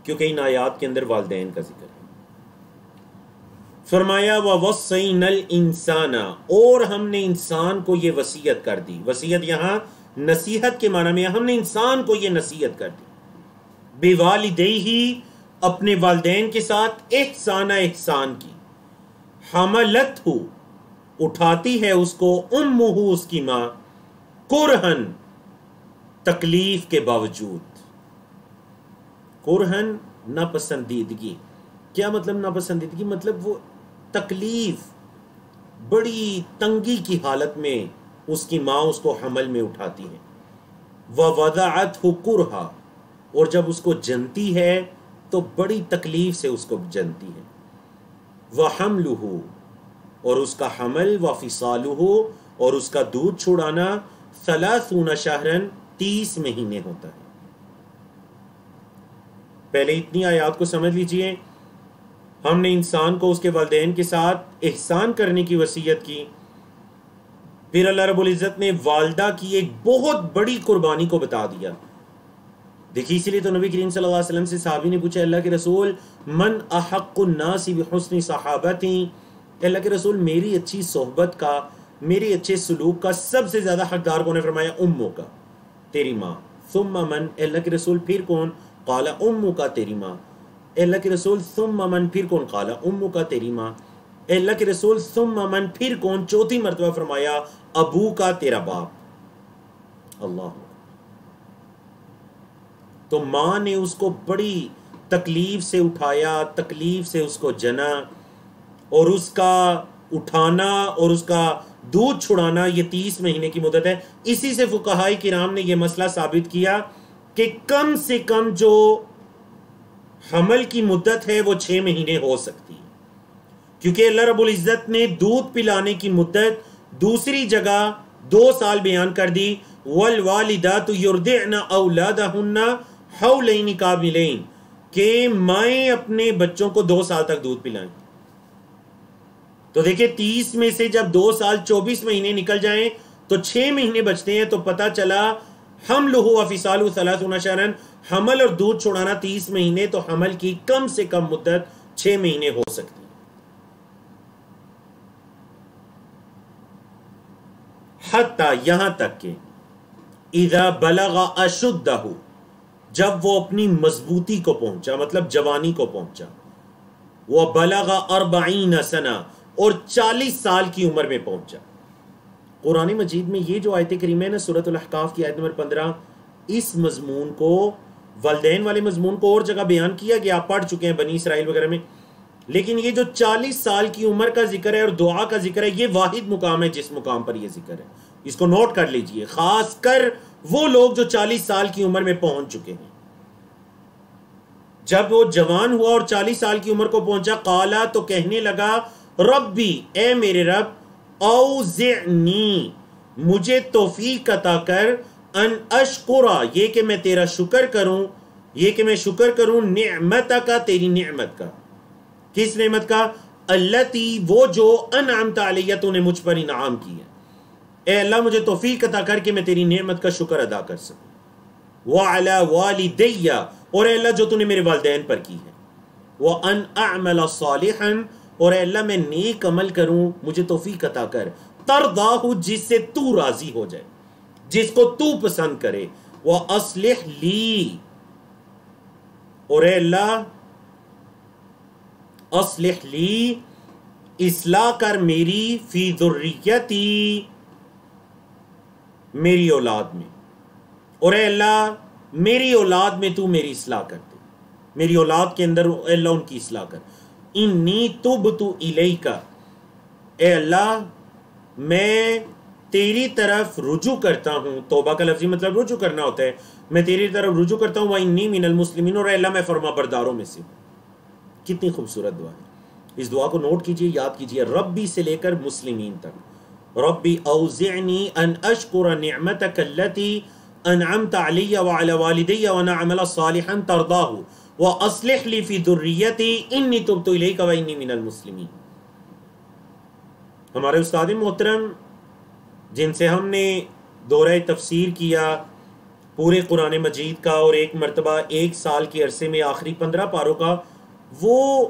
کیونکہ ان آیات کے اندر والدین کا ذکر ہے۔ فرمایا وَوَصَّيْنَا الْإِنسَانَ، اور ہم نے انسان کو یہ وصیت کر دی۔ وصیت یہاں نصیحت کے معنی میں، ہم نے انسان کو یہ نصیحت کر دی۔ بِوَالِدَيْهِ، اپنے والدین کے ساتھ، احسان کی، حملتہ، اٹھاتی ہے اس کو، امہ، اس کی ماں، کرہن، تکلیف کے باوجود۔ کرہن ناپسندیدگی، کیا مطلب ناپسندیدگی؟ مطلب وہ تکلیف، بڑی تنگی کی حالت میں اس کی ماں اس کو حمل میں اٹھاتی ہے۔ وَوَضَعَتْهُ كُرْهًا، اور جب اس کو جنتی ہے تو بڑی تکلیف سے اس کو جنتی ہے۔ وَحَمْلُهُ، اور اس کا حمل، وَفِصَالُهُ، اور اس کا دودھ چھڑانا، 30 شہرن، 30 مہینے ہوتا ہے۔ پہلے اتنی آیات کو سمجھ لیجئے، ہم نے انسان کو اس کے والدین کے ساتھ احسان کرنے کی وصیت کی، پھر اللہ رب العزت نے والدہ کی ایک بہت بڑی قربانی کو بتا دیا. دیکھیے اسی لیے تو نبی کریم صلی اللہ علیہ وسلم سے صحابی نے پوچھا اللہ کے رسول من احق الناس بحسن صحابتی، اللہ کے رسول میری اچھی صحبت کا، میری اچھے سلوک کا سب سے زیادہ حقدار کون ہے؟ فرمایا امو کا، تیری ماں. ثم من، اللہ کے رسول پھر کون؟ قال امو کا، تیری ماں. اللہ کے رسول ثم من، پھر کون؟ قال امو کا، تیری ماں. اللہ کے رسول ثم من، پھر کون؟ چوتھی مرتبہ فرمایا ابو کا، تیرا باپ. اللہ. تو ماں نے اس کو بڑی تکلیف سے اٹھایا، تکلیف سے اس کو جنا، اور اس کا اٹھانا اور اس کا دودھ چھڑانا یہ 30 مہینے کی مدت ہے. اسی سے فقہاء کرام نے یہ مسئلہ ثابت کیا کہ کم سے کم جو حمل کی مدت ہے وہ 6 مہینے ہو سکتی ہے، کیونکہ اللہ رب العزت نے دودھ پلانے کی مدت دوسری جگہ 2 سال بیان کر دی. والوالدات یرضعن اولادہن حولین کاملین، کہ مائیں اپنے بچوں کو 2 سال تک دودھ پلائیں. تو دیکھیں 30 میں سے جب 2 سال 24 مہینے نکل جائیں تو 6 مہینے بچتے ہیں. تو پتہ چلا حملہ وفصالہ 30 شہرا، حمل اور دودھ چھڑانا 30 مہینے، تو حمل کی کم سے کم مدت 6 مہینے ہو سکتی ہے. حتیٰ، یہاں تک کہ اذا بلغ اشدہ، جب وہ اپنی مضبوطی کو پہنچا، مطلب جوانی کو پہنچا. وہ بلغ 40 سنہ، اور 40 سال کی عمر میں پہنچا. قرآن مجید میں یہ جو آیت کریمہ ہے نا، سورۃ الاحقاف کی آیت نمبر 15، اس مضمون کو، والدین والے مضمون کو اور جگہ بیان کیا گیا، آپ پڑھ چکے ہیں بنی اسرائیل وغیرہ میں. لیکن یہ جو 40 سال کی عمر کا ذکر ہے اور دعا کا ذکر ہے، یہ واحد مقام ہے جس مقام پر یہ ذکر ہے. اس کو نوٹ کر لیجئے، خاص کر وہ لوگ جو 40 سال کی عمر میں پہنچ چکے ہیں. جب وہ جوان ہوا اور 40 سال کی عمر کو پہنچا، قالا، تو کہنے لگا ربی، اے میرے رب، اوزعنی، مجھے توفیق عطا کر، ان اشکرا، یہ کہ میں تیرا شکر کروں، یہ کہ میں شکر کروں، نعمتک، تیری نعمت کا. کس نعمت کا؟ التی، وہ جو انعمت علیہ، تو نے مجھ پر انعام کی ہے. اے اللہ مجھے توفیق عطا کر کہ میں تیری نعمت کا شکر ادا کر سکوں. وعلی والدی، اور اے اللہ جو تو نے میرے والدین پر کی ہے. وان اعمل صالحا، اور اے اللہ میں نیک عمل کروں، مجھے توفیق عطا کر، ترضاہ، جس سے تو راضی ہو جائے، جس کو تو پسند کرے. واصلح لی، اور اے اللہ اصلح لی، اصلاح کر میری، فی ذریتی، میری اولاد میں، اور اے اللہ میری اولاد میں تو میری اصلاح کر دے، میری اولاد کے اندر اے اللہ ان کی اصلاح کر. انی تبت الیک، اے اللہ میں تیری طرف رجوع کرتا ہوں. توبہ کا لفظی مطلب رجوع کرنا ہوتا ہے. میں تیری طرف رجوع کرتا ہوں. وانی من المسلمین، اور اے اللہ میں فرما برداروں میں سے ہوں. کتنی خوبصورت دعا ہے. اس دعا کو نوٹ کیجئے، یاد کیجئے، ربی سے لے کر مسلمین تک. ربی اوزعنی ان اشکر نعمتک التی انعمت علی وعلی والدی وان اعمل صالحا ترضاہ واصلح لی فی ذریتی انی تبت الیک وانی من المسلمین. ہمارے استاد محترم جن سے ہم نے دورہ تفسیر کیا پورے قرآن مجید کا، اور ایک مرتبہ 1 سال کے عرصے میں آخری 15 پاروں کا، وہ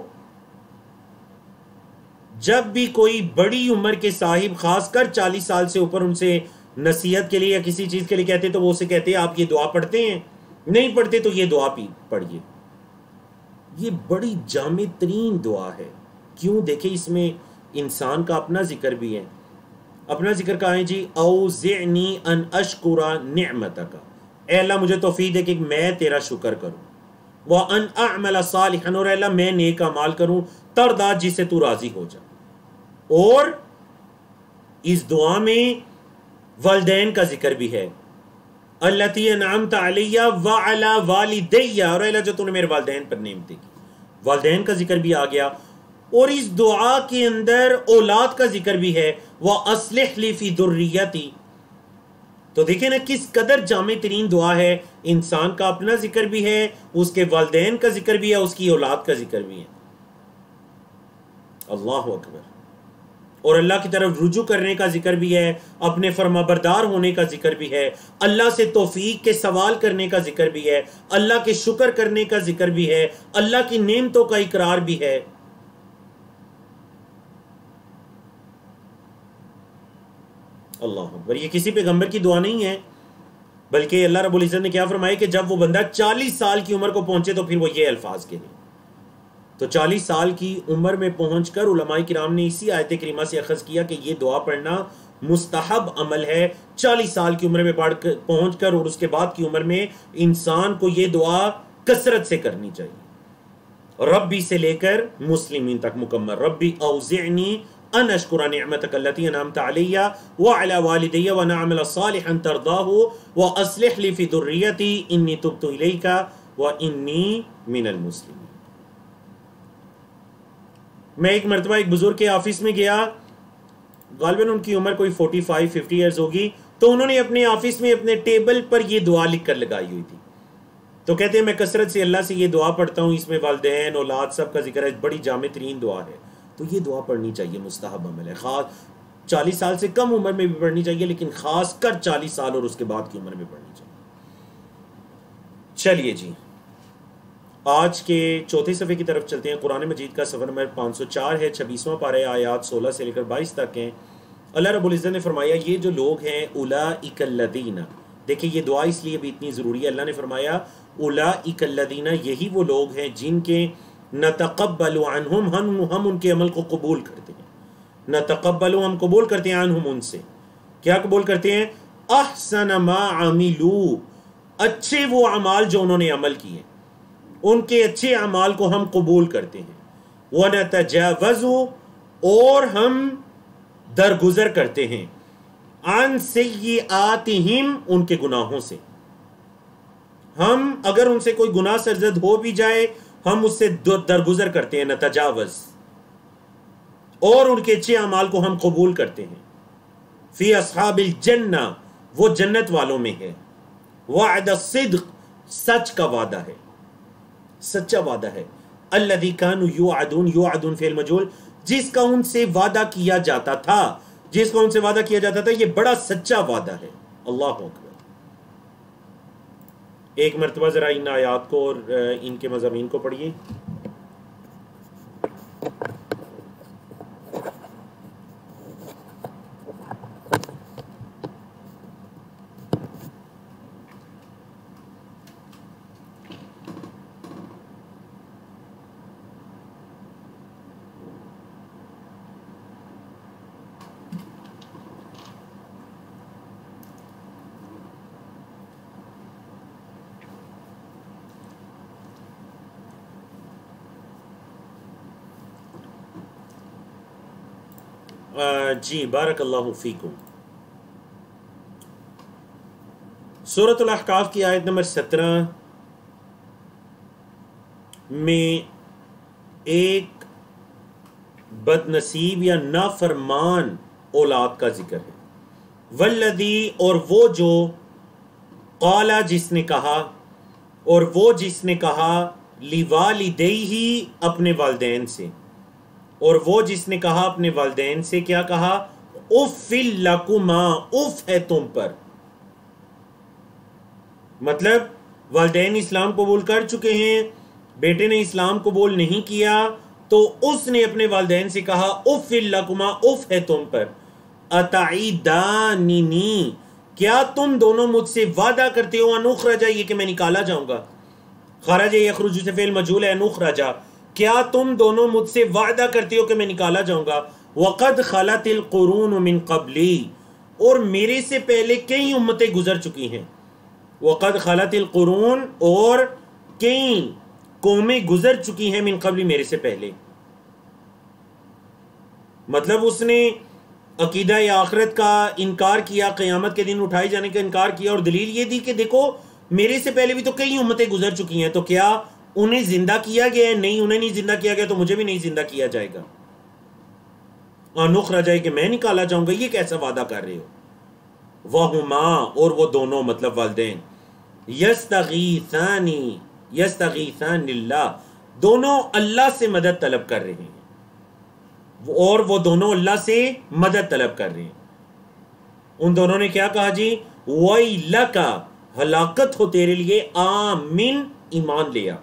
جب بھی کوئی بڑی عمر کے صاحب، خاص کر 40 سال سے اوپر، ان سے نصیحت کے لیے یا کسی چیز کے لیے کہتے تو وہ اسے کہتے ہیں آپ یہ دعا پڑھتے ہیں؟ نہیں پڑھتے تو یہ دعا پڑھیے. یہ بڑی جامع ترین دعا ہے. کیوں؟ دیکھیں اس میں انسان کا اپنا ذکر بھی ہے. اپنا ذکر کہا ہے جی، اوزعنی ان اشکر نعمتک، اے اللہ مجھے توفیق دے کہ میں تیرا شکر کروں. وان اعمل صالحا، اور اے اللہ میں نیک اعمال کروں، ترضا، جس سے تو راضی ہو جا. اور اس دعا میں والدین کا ذکر بھی ہے. التی انعمت علی وعلی والدی، اور اے اللہ جو تو نے میرے والدین پر نعمتیں کی. والدین کا ذکر بھی آ گیا. اور اس دعا کے اندر اولاد کا ذکر بھی ہے. وَأَصْلِحْ لِي فِي ذُرِّيَّتِي. تو دیکھیں نا کس قدر جامع ترین دعا ہے. انسان کا اپنا ذکر بھی ہے، اس کے والدین کا ذکر بھی ہے، اس کی اولاد کا ذکر بھی ہے. اللہ اکبر. اور اللہ کی طرف رجوع کرنے کا ذکر بھی ہے، اپنے فرما بردار ہونے کا ذکر بھی ہے، اللہ سے توفیق کے سوال کرنے کا ذکر بھی ہے، اللہ کے شکر کرنے کا ذکر بھی ہے، اللہ کی نعمتوں کا اقرار بھی ہے۔ اللہ اکبر، یہ کسی پیغمبر کی دعا نہیں ہے، بلکہ اللہ رب العزت نے کیا فرمایا کہ جب وہ بندہ 40 سال کی عمر کو پہنچے تو پھر وہ یہ الفاظ کہے۔ تو 40 سال کی عمر میں پہنچ کر علماء کرام نے اسی آیت کریمہ سے اخذ کیا کہ یہ دعا پڑھنا مستحب عمل ہے۔ 40 سال کی عمر میں پہنچ کر اور اس کے بعد کی عمر میں انسان کو یہ دعا کثرت سے کرنی چاہیے، ربی سے لے کر مسلمین تک مکمل۔ ربی اوزعنی ان اشکر نعمتک التی انعمت علی وعلی والدی وان اعمل صالحا ترضاہ واصلح لی فی ذریتی انی تبت الیک وانی من المسلمین۔ میں ایک مرتبہ ایک بزرگ کے آفس میں گیا، غالباً ان کی عمر کوئی 45-50 ایئرز ہوگی، تو انہوں نے اپنے آفس میں اپنے ٹیبل پر یہ دعا لکھ کر لگائی ہوئی تھی۔ تو کہتے ہیں میں کثرت سے اللہ سے یہ دعا پڑھتا ہوں، اس میں والدین اولاد سب کا ذکر ہے، بڑی جامع ترین دعا ہے۔ تو یہ دعا پڑھنی چاہیے، مستحب عمل ہے، خاص 40 سال سے کم عمر میں بھی پڑھنی چاہیے، لیکن خاص کر 40 سال اور اس کے بعد کی عمر میں پڑھنی چاہیے۔ چلیے جی، آج کے چوتھے صفحے کی طرف چلتے ہیں۔ قرآن مجید کا صفحہ نمبر 504 ہے، 26واں پارہ، آیات 16 سے لے کر 22 تک ہیں۔ اللہ رب العزت نے فرمایا یہ جو لوگ ہیں اولئک الذین، دیکھیں یہ دعا اس لیے بھی اتنی ضروری ہے، اللہ نے فرمایا اولئک الذین، یہی وہ لوگ ہیں جن کے نتقبل عنہم، ہم ان کے عمل کو قبول کرتے ہیں، نتقبل ہم قبول کرتے ہیں، عنہم ان سے، کیا قبول کرتے ہیں؟ احسن ما عملوا، اچھے وہ اعمال جو انہوں نے عمل کیے، ان کے اچھے اعمال کو ہم قبول کرتے ہیں۔ وَنَتَجَاوَزُ، اور ہم درگزر کرتے ہیں، عَنْ سَيِّئَاتِهِمْ، ان کے گناہوں سے۔ ہم اگر ان سے کوئی گناہ سرزد ہو بھی جائے ہم اس سے درگزر کرتے ہیں، نتجاوز، اور ان کے اچھے اعمال کو ہم قبول کرتے ہیں۔ فی اصحاب الجنہ، وہ جنت والوں میں ہے۔ وعد الصدق، سچ کا وعدہ ہے، سچا وعدہ ہے۔ الذی کانوا یوعدون، یوعدون فعل مجہول، جس کا ان سے وعدہ کیا جاتا تھا، جس کا ان سے وعدہ کیا جاتا تھا، یہ بڑا سچا وعدہ ہے۔ اللہ اکبر۔ ایک مرتبہ ذرا ان آیات کو اور ان کے مضامین کو پڑھیے۔ جی بارک اللہ فیکم۔ سورۃ الاحقاف کی آیت نمبر 17 میں ایک بد نصیب یا نافرمان اولاد کا ذکر ہے۔ والذی، اور وہ جو، قالا جس نے کہا، اور وہ جس نے کہا، لوالدیہ اپنے والدین سے، اور وہ جس نے کہا اپنے والدین سے، کیا کہا؟ اف لکما، اف ہے تم پر۔ مطلب والدین اسلام قبول کر چکے ہیں، بیٹے نے اسلام قبول نہیں کیا، تو اس نے اپنے والدین سے کہا اف لکما، اف ہے تم پر۔ اتعیداننی، کیا تم دونوں مجھ سے وعدہ کرتے ہو، ان اخرج، یہ کہ میں نکالا جاؤں گا، خرج یخرج سے فعل مجہول ہے، ان اخرج، کیا تم دونوں مجھ سے وعدہ کرتے ہو کہ میں نکالا جاؤں گا؟ وقد خلت القرون من قبلی، اور میرے سے پہلے کئی امتیں گزر چکی ہیں۔ وقد خلت القرون، اور کئی قومیں گزر چکی ہیں، من قبلی، میرے سے پہلے۔ مطلب اس نے عقیدہ آخرت کا انکار کیا، قیامت کے دن اٹھائے جانے کا انکار کیا، اور دلیل یہ دی کہ دیکھو میرے سے پہلے بھی تو کئی امتیں گزر چکی ہیں، تو کیا انہیں زندہ کیا گیا ہے؟ نہیں، انہیں نہیں زندہ کیا گیا، تو مجھے بھی نہیں زندہ کیا جائے گا۔ انخرج ہے کہ میں نکالا جاؤں گا، یہ کیسا وعدہ کر رہے ہو؟ وَهُمَا، اور وہ دونوں، مطلب والدین، یستغیثان للہ، دونوں اللہ سے مدد طلب کر رہے ہیں۔ اور وہ دونوں اللہ سے مدد طلب کر رہے ہیں. ان دونوں نے کیا کہا جی؟ وَيْلَكَ ہلاکت ہو تیرے لیے، آمن ایمان لیا.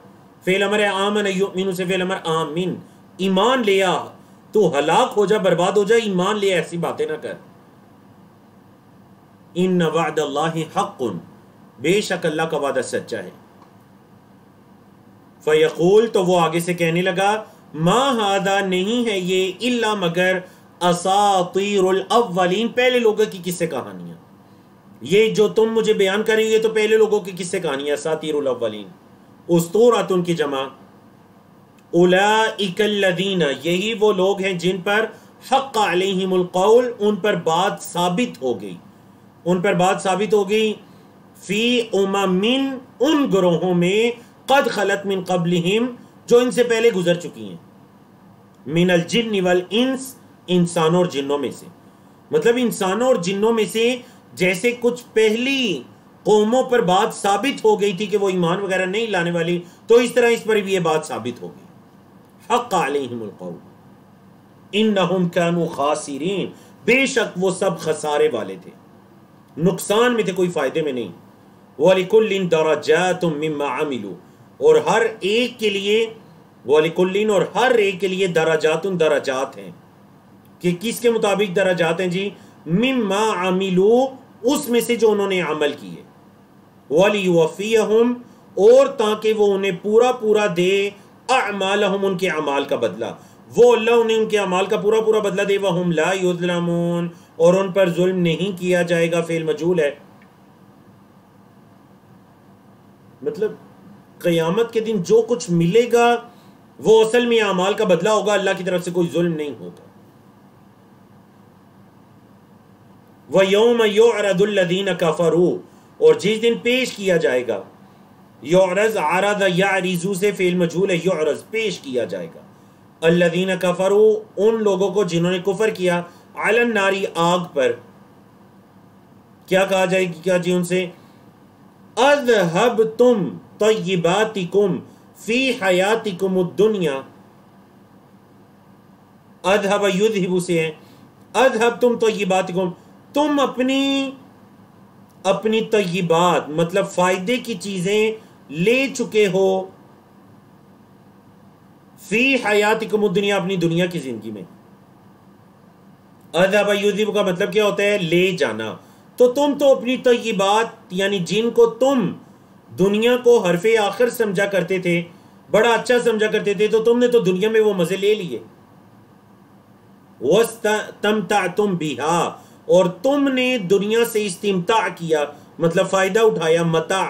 فعل امر ہے آمن یؤمن سے، فعل امر آمن ایمان لیا. تو ہلاک ہو جا، برباد ہو جا، ایمان لیا، ایسی باتیں نہ کر. ان وعد اللہ حق، بے شک اللہ کا وعدہ سچا ہے. فیقول تو وہ آگے سے کہنے لگا، ما ہذا نہیں ہے یہ، الا مگر اساطیر الاولین، پہلے لوگوں کی قصے کہانیاں. یہ جو تم مجھے بیان کر رہی ہو یہ تو پہلے لوگوں کی قصے کہانیاں. اساطیر الاولین، اسطورۃ ان کی جمع. اولئک الذین، یہی وہ لوگ ہیں جن پر حق علیہم القول، ان پر بات ثابت ہو گئی، ان پر بات ثابت ہو گئی. فی امم، ان گروہوں میں، قد خلت من قبلہم، جو ان سے پہلے گزر چکی ہیں. من الجن والانس، انسانوں اور جنوں میں سے. مطلب انسانوں اور جنوں میں سے جیسے کچھ پہلی قوموں پر بات ثابت ہو گئی تھی کہ وہ ایمان وغیرہ نہیں لانے والی، تو اس طرح اس پر بھی یہ بات ثابت ہو گئی. حق علیہم القول انہم کانوا خاسرین، بے شک وہ سب خسارے والے تھے، نقصان میں تھے، کوئی فائدے میں نہیں. وَلِكُلٍّ دَرَجَاتٌ مِّمَّا عَمِلُوا، اور ہر ایک کے لیے، وَلِكُلٍّ اور ہر ایک کے لیے، درجاتٌ درجات ہیں. کہ کس کے مطابق درجات ہیں جی؟ مِّمَّا عَمِلُوا، اس میں سے جو انہوں نے عمل کیے. وَلِيُوَفِّيَهُمْ، اور تاکہ وہ انہیں پورا پورا دے، اعمالہم، ان کے اعمال کا بدلہ. وہ اللہ انہیں ان کے اعمال کا پورا پورا بدلہ دے. وَهُمْ لَا يُظْلَمُونَ، اور ان پر ظلم نہیں کیا جائے گا. فعل مجہول ہے. مطلب قیامت کے دن جو کچھ ملے گا وہ اصل میں اعمال کا بدلہ ہوگا، اللہ کی طرف سے کوئی ظلم نہیں ہوگا. وَيَوْمَ يُعْرَضُ الَّذِينَ كَفَرُوا، اور جس دن پیش کیا جائے گا. یعرض، عرض یعرض سے فعل مجہول ہے، یعرض پیش کیا جائے گا. الذین کفروا، ان لوگوں کو جنہوں نے کفر کیا، علی النار، آگ پر. کیا کہا جائے گا جی ان سے؟ اذهبتم طیباتکم فی حیاتکم الدنیا. اذهب یذهب سے ہے. اذهبتم طیباتکم، تم اپنی طیبات، مطلب فائدے کی چیزیں لے چکے ہو، فی حیاتکم الدنیا، اپنی دنیا کی زندگی میں. اذهب یذهب کا مطلب کیا ہوتا ہے؟ لے جانا. تو تم تو اپنی طیبات، یعنی جن کو تم دنیا کو حرف آخر سمجھا کرتے تھے، بڑا اچھا سمجھا کرتے تھے، تو تم نے تو دنیا میں وہ مزے لے لیے. وَاسْتَمْتَعْتُمْ بِهَا، اور تم نے دنیا سے استمتاع کیا، مطلب فائدہ اٹھایا. متاع،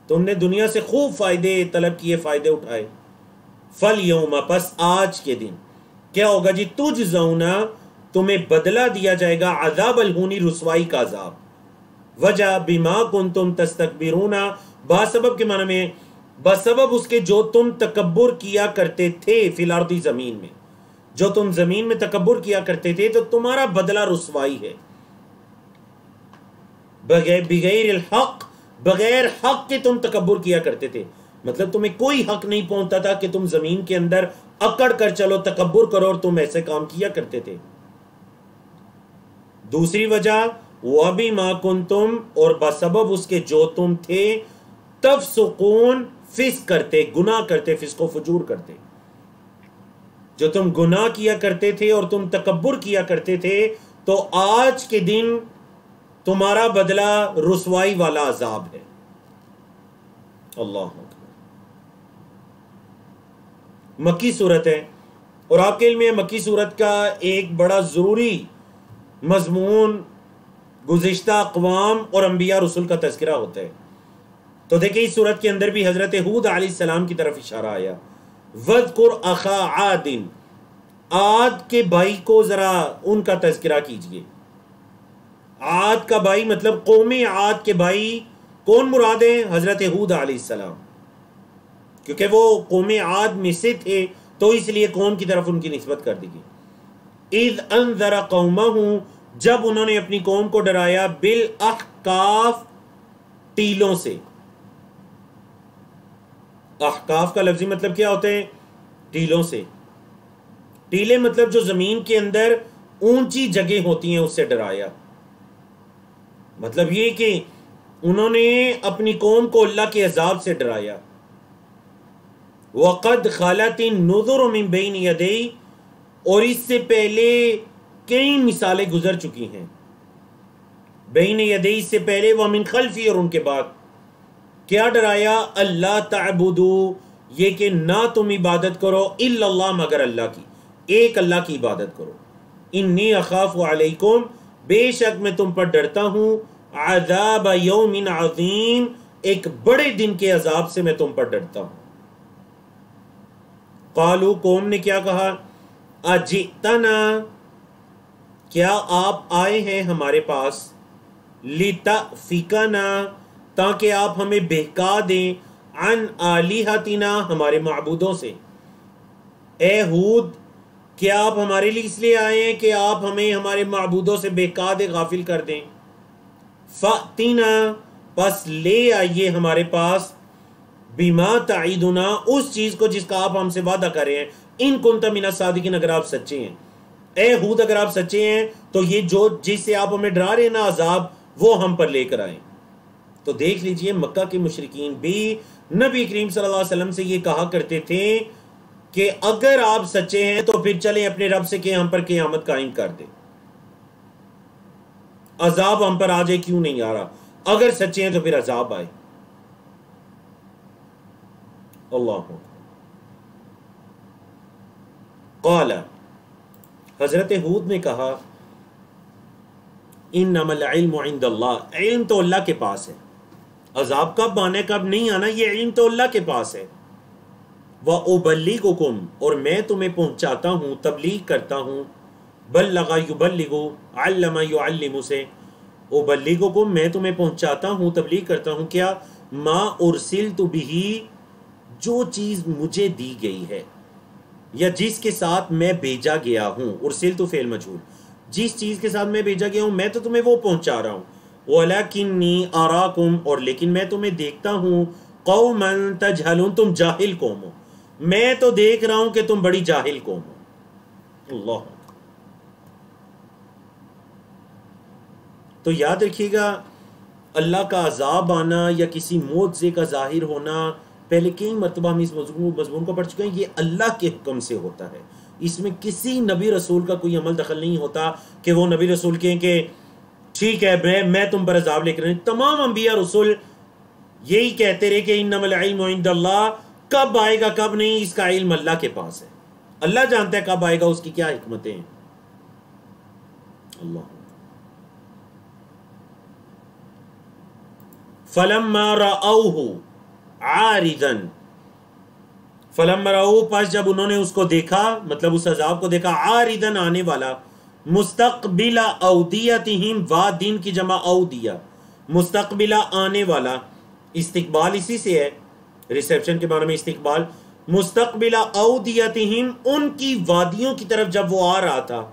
تم نے دنیا سے خوب فائدے طلب کیے، فائدے اٹھائے. فَالْيَوْمَ، پس آج کے دن کیا ہوگا جی؟ تُجْزَوْنَ، تمہیں بدلہ دیا جائے گا، عذاب الہونی، رسوائی کا عذاب. وجہ بما کنتم تستکبرون، باسبب کے معنی میں بسبب اس کے جو تم تکبر کیا کرتے تھے، فی الارض، زمین میں، جو تم زمین میں تکبر کیا کرتے تھے، تو تمہارا بدلہ رسوائی ہے. بغیر الحق، بغیر حق کے تم تکبر کیا کرتے تھے. مطلب تمہیں کوئی حق نہیں پہنچتا تھا کہ تم زمین کے اندر اکڑ کر چلو، تکبر کرو، اور تم ایسے کام کیا کرتے تھے. دوسری وجہ وَبِمَا كُنْتُمْ، اور بسبب اس کے جو تم تھے، تفسقون، فسق کرتے، گناہ کرتے، فسق و فجور کرتے. جو تم گناہ کیا کرتے تھے اور تم تکبر کیا کرتے تھے، تو آج کے دن تمہارا بدلہ رسوائی والا عذاب ہے. اللہ اکبر. مکی صورت ہے، اور آپ کے علم میں مکی صورت کا ایک بڑا ضروری مضمون گزشتہ اقوام اور انبیاء رسول کا تذکرہ ہوتا ہے. تو دیکھیں اس صورت کے اندر بھی حضرت ہود علیہ السلام کی طرف اشارہ آیا. وَذْكُرْ أَخَا عَادٍ، عاد کے بھائی کو ذرا ان کا تذکرہ کیجئے. عاد کا بھائی مطلب قوم عاد کے بھائی کون مراد ہیں؟ حضرت ہود علیہ السلام، کیونکہ وہ قوم عاد میں سے تھے، تو اس لیے قوم کی طرف ان کی نسبت کر دی گئی. اذ انذر قومہ، جب انہوں نے اپنی قوم کو ڈرایا، بالاحقاف، ٹیلوں سے. احقاف کا لفظی مطلب کیا ہوتے ہیں؟ ٹیلوں سے. ٹیلے مطلب جو زمین کے اندر اونچی جگہ ہوتی ہیں اس سے ڈرایا. مطلب یہ کہ انہوں نے اپنی قوم کو اللہ کے عذاب سے ڈرایا. وَقَدْ خَلَتِ النُّذُرُ مِن بَيْنِ يَدَيْهِ, اور اس سے پہلے کئی مثالیں گزر چکی ہیں. بین یدی اس سے پہلے، وَمِن خَلْفِهِ, اور ان کے بعد. کیا ڈرایا؟ اللہ تعبدوا, یہ کہ نہ تم عبادت کرو الا اللہ, مگر اللہ کی, ایک اللہ کی عبادت کرو. انی اخاف علیکم, بے شک میں تم پر ڈرتا ہوں, عذاب یوم عظیم, ایک بڑے دن کے عذاب سے میں تم پر ڈرتا ہوں. قالو, قوم نے کیا کہا؟ اجئتنا, کیا آپ آئے ہیں ہمارے پاس, لتأفکنا, تاکہ آپ ہمیں بہکا دیں, عن آلہتنا, ہمارے معبودوں سے. اے ہود, کیا آپ ہمارے لیے اس لیے آئے ہیں کہ آپ ہمیں ہمارے معبودوں سے بہکا دیں, غافل کر دیں؟ فأتنا, پس لے آئیے ہمارے پاس, بما تعیدنا, اس چیز کو جس کا آپ ہم سے وعدہ کر رہے ہیں, ان کنت من الصادقین, اگر آپ سچے ہیں. اے ہود, اگر آپ سچے ہیں تو یہ جو جس سے آپ ہمیں ڈرا رہے ہیں نا عذاب, وہ ہم پر لے کر آئیں. تو دیکھ لیجئے مکہ کے مشرکین بھی نبی کریم صلی اللہ علیہ وسلم سے یہ کہا کرتے تھے کہ اگر آپ سچے ہیں تو پھر چلیں اپنے رب سے کہ ہم پر قیامت قائم کر دے, عذاب ہم پر آ جائے, کیوں نہیں آ رہا؟ اگر سچے ہیں تو پھر عذاب آئے. اللہ. قال, حضرت ہود نے کہا, انما العلم عند اللہ, علم تو اللہ کے پاس ہے, عذاب کب آنا ہے کب نہیں آنا یہ علم تو اللہ کے پاس ہے. وَأُبَلِّغُكُمْ, اور میں تمہیں پہنچاتا ہوں, تبلیغ کرتا ہوں. بلغ یبلغ, علم یعلم سے. اُبَلِّغُكُمْ, میں تمہیں پہنچاتا ہوں, تبلیغ کرتا ہوں. کیا؟ ما ارسلت بہ, جو چیز مجھے دی گئی ہے, یا جس کے ساتھ میں بھیجا گیا ہوں. ارسلت فعل مجہول, جس چیز کے ساتھ میں بھیجا گیا ہوں میں تو تمہیں وہ پہنچا رہا ہوں. وَلَكِنِّي أَرَاكُمْ, اور لیکن میں تمہیں دیکھتا ہوں, قَوْمًا تَجْهَلُونَ, تم جاہل قوم ہو. میں تو دیکھ رہا ہوں کہ تم بڑی جاہل قوم ہو. اللہ. تو یاد رکھیے گا, اللہ کا عذاب آنا یا کسی معجزے کا ظاہر ہونا, پہلے کئی مرتبہ ہم اس مضمون کو پڑھ چکے ہیں, یہ اللہ کے حکم سے ہوتا ہے. اس میں کسی نبی رسول کا کوئی عمل دخل نہیں ہوتا کہ وہ نبی رسول کہیں کہ ٹھیک ہے میں تم پر عذاب لے کر. تمام انبیاء رسول یہی کہتے رہے کہ انما العلم عند اللہ, کب آئے گا کب نہیں اس کا علم اللہ کے پاس ہے, اللہ جانتا ہے کب آئے گا, اس کی کیا حکمتیں ہیں. اللہ. فلما رأوه عارضا, فلما رأوه, پس جب انہوں نے اس کو دیکھا, مطلب اس عذاب کو دیکھا, عارضا, آنے والا, مستقبل اودیتہم, وادین کی جمع اودیہ, مستقبل آنے والا, استقبال اسی سے ہے, ریسیپشن کے معنی میں استقبال. مستقبل اودیتہم, ان کی وادیوں کی طرف جب وہ آ رہا تھا,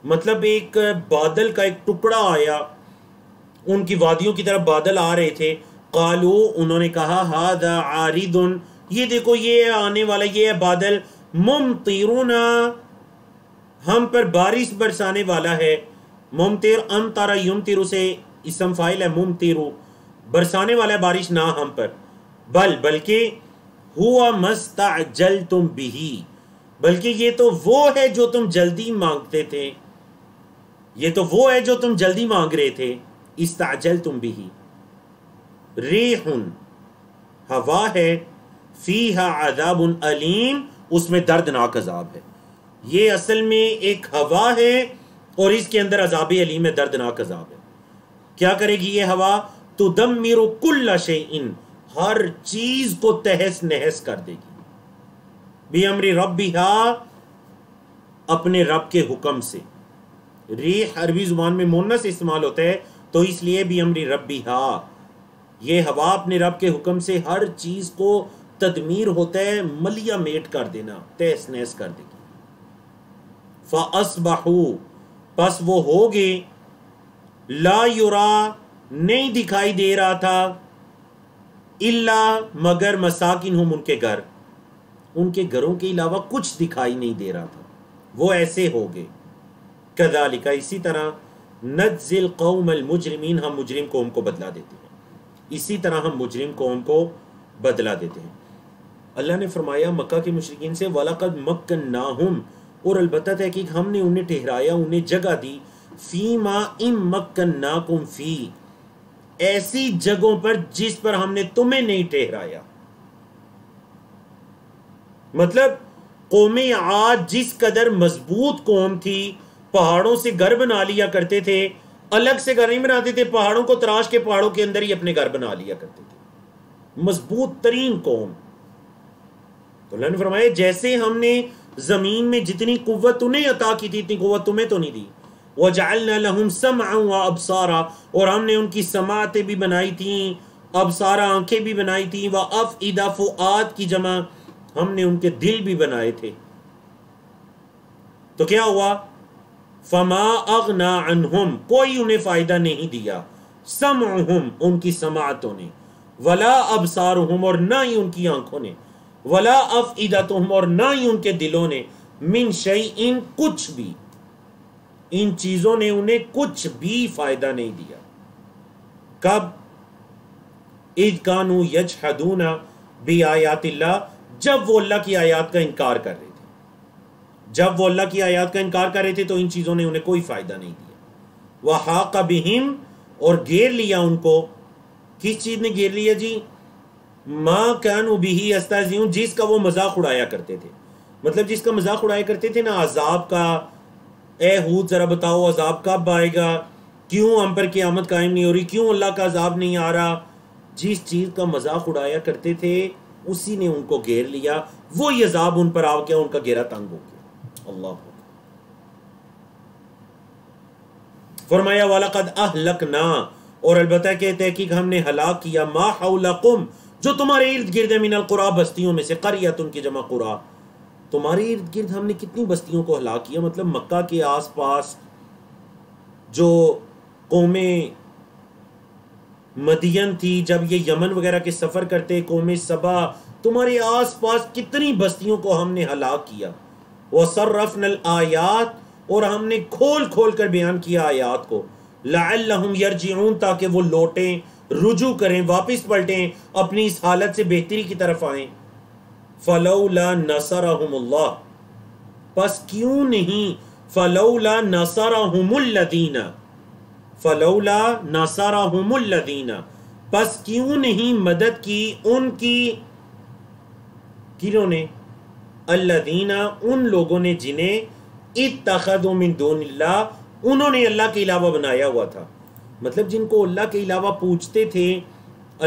مطلب ایک بادل کا ایک ٹکڑا آیا, ان کی وادیوں کی طرف بادل آ رہے تھے. قالو, انہوں نے کہا, ھذا عارض, یہ دیکھو یہ آنے والا, یہ ہے بادل, ممطرنا, ہم پر بارش برسانے والا ہے. ممطر, امطر یمطر سے اسم فاعل ہے, ممطر, برسانے والا ہے بارش, نہ ہم پر. بلکہ ہوا مستعجلتم بہ, بلکہ یہ تو وہ ہے جو تم جلدی مانگتے تھے, یہ تو وہ ہے جو تم جلدی مانگ رہے تھے. استعجلتم بہ. ریح, ہوا ہے, فیہا عذاب علیم, اس میں دردناک عذاب ہے. یہ اصل میں ایک ہوا ہے اور اس کے اندر عذاب علیم ہے, دردناک عذاب ہے. کیا کرے گی یہ ہوا؟ تدمر کل شیء, ہر چیز کو تہس نہس کر دے گی. بِأَمْرِ رَبِّهَا, اپنے رب کے حکم سے. ریح عربی زبان میں مونس استعمال ہوتا ہے, تو اس لیے بِأَمْرِ رَبِّهَا, یہ ہوا اپنے رب کے حکم سے ہر چیز کو تدمیر ہوتا ہے, ملیا میٹ کر دینا, تہس نہس کر دے گی. فَأَصْبَحُوا, پس وہ ہو گئے, لا یرا, نہیں دکھائی دے رہا تھا, الا, مگر, مساکنہم, ان کے گھر, ان کے گھروں کے علاوہ کچھ دکھائی نہیں دے رہا تھا. وہ ایسے ہوگے. کذالک اسی طرح نجزی القوم المجرمین ہم مجرم قوم کو بدلا دیتے ہیں. اسی طرح ہم مجرم قوم کو بدلا دیتے ہیں. اللہ نے فرمایا مکہ کے مشرکین سے وَلَقَدْ مَكَّنَّاهُمْ اور البتہ تحقیق ہم نے انہیں ٹھہرایا انہیں جگہ دی فی ما ان مکناکم فی ایسی جگہوں پر جس پر ہم نے تمہیں نہیں ٹھہرایا. مطلب قوم عاد جس قدر مضبوط قوم تھی پہاڑوں سے گھر بنا لیا کرتے تھے, الگ سے گھر نہیں بناتے تھے, پہاڑوں کو تراش کے پہاڑوں کے اندر ہی اپنے گھر بنا لیا کرتے تھے, مضبوط ترین قوم. تو اللہ نے فرمایا جیسے ہم نے زمین میں جتنی قوت انہیں عطا کی تھی اتنی قوت تمہیں تو نہیں دی. وَجَعَلْنَا لَهُمْ سَمْعًا وَأَبْصَارًا اور ہم نے ان کی سماعتیں بھی بنائی تھیں, ابصار آنکھیں بھی بنائی تھیں, وَأَفْئِدَةً فؤاد کی جمع ہم نے ان کے دل بھی بنائے تھے. تو کیا ہوا؟ فَمَا أَغْنَا عَنْهُمْ کوئی انہیں فائدہ نہیں دیا, سمعہم ان کی سماعتوں نے, ولا ابصارہم اور نہ ہی ان کی آنکھوں نے, ولا افئدتہم اور نہ ہی ان کے دلوں نے, من شیئن کچھ بھی, ان چیزوں نے انہیں کچھ بھی فائدہ نہیں دیا. کب؟ اذ کانوا یجحدون بآیات اللہ جب وہ اللہ کی آیات کا انکار کر رہے تھے. جب وہ اللہ کی آیات کا انکار کر رہے تھے تو ان چیزوں نے انہیں کوئی فائدہ نہیں دیا. وحاق بہم اور گھیر لیا ان کو, کس چیز نے گھیر لیا جی؟ ما کانوا بہ یستہزئون جس کا وہ مذاق اڑایا کرتے تھے. مطلب جس کا مذاق اڑایا کرتے تھے نا عذاب کا, اے ہود ذرا بتاؤ عذاب کب آئے گا, کیوں ہم پر قیامت قائم نہیں ہو رہی, کیوں اللہ کا عذاب نہیں آ رہا, جس چیز کا مذاق اڑایا کرتے تھے اسی نے ان کو گھیر لیا, وہی عذاب ان پر آ گیا, ان کا گھیرا تنگ ہو گیا. اللہ فرمایا وَلَقَدْ أَهْلَكْنَا اور البتہ کہ تحقیق ہم نے ہلاک کیا ما حولکم جو تمہارے ارد گرد من القرى بستیوں میں سے, قریۃ کی جمع قرى, تمہارے ارد گرد ہم نے کتنی بستیوں کو ہلاک کیا. مطلب مکہ کے آس پاس جو قومیں مدین تھی جب یہ یمن وغیرہ کے سفر کرتے, قوم سبا, تمہارے آس پاس کتنی بستیوں کو ہم نے ہلاک کیا. وَصَرَّفْنَا الْآيَاتِ اور ہم نے کھول کھول کر بیان کیا آیات کو, لَعَلَّهُمْ يَرْجِعُونَ تاکہ وہ لوٹیں, رجوع کریں, واپس پلٹیں, اپنی اس حالت سے بہتری کی طرف آئیں. فَلَوْلَا نَصَرَهُمُ اللَّهُ پس کیوں نہیں, فَلَوْلَا نَصَرَهُمُ الَّذِينَ فَلَوْلَا نَصَرَهُمُ الَّذِينَ پس کیوں نہیں مدد کی ان کی, کنہوں نے, الذین ان لوگوں نے جنہیں اتخذوا من دون اللہ انہوں نے اللہ کے علاوہ بنایا ہوا تھا. مطلب جن کو اللہ کے علاوہ پوجتے تھے,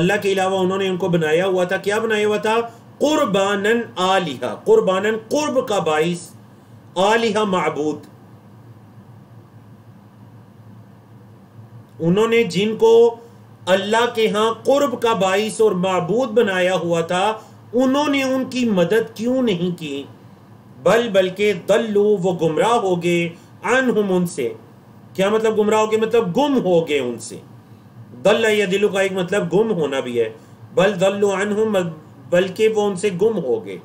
اللہ کے علاوہ انہوں نے ان کو بنایا ہوا تھا. کیا بنایا ہوا تھا؟ قربانن آلہہ, قربانن قرب کا باعث, آلہہ معبود. انہوں نے جن کو اللہ کے ہاں قرب کا باعث اور معبود بنایا ہوا تھا انہوں نے ان کی مدد کیوں نہیں کی. بلکہ ضلوا وہ گمراہ ہو گئے, عنہم ان سے. کیا مطلب گمراہ ہو گئے؟ مطلب گم ہو گئے ان سے. ضل یضل کا ایک مطلب گم ہونا بھی ہے, بل ضلوا عنہم بلکہ وہ ان سے گم ہو گئے.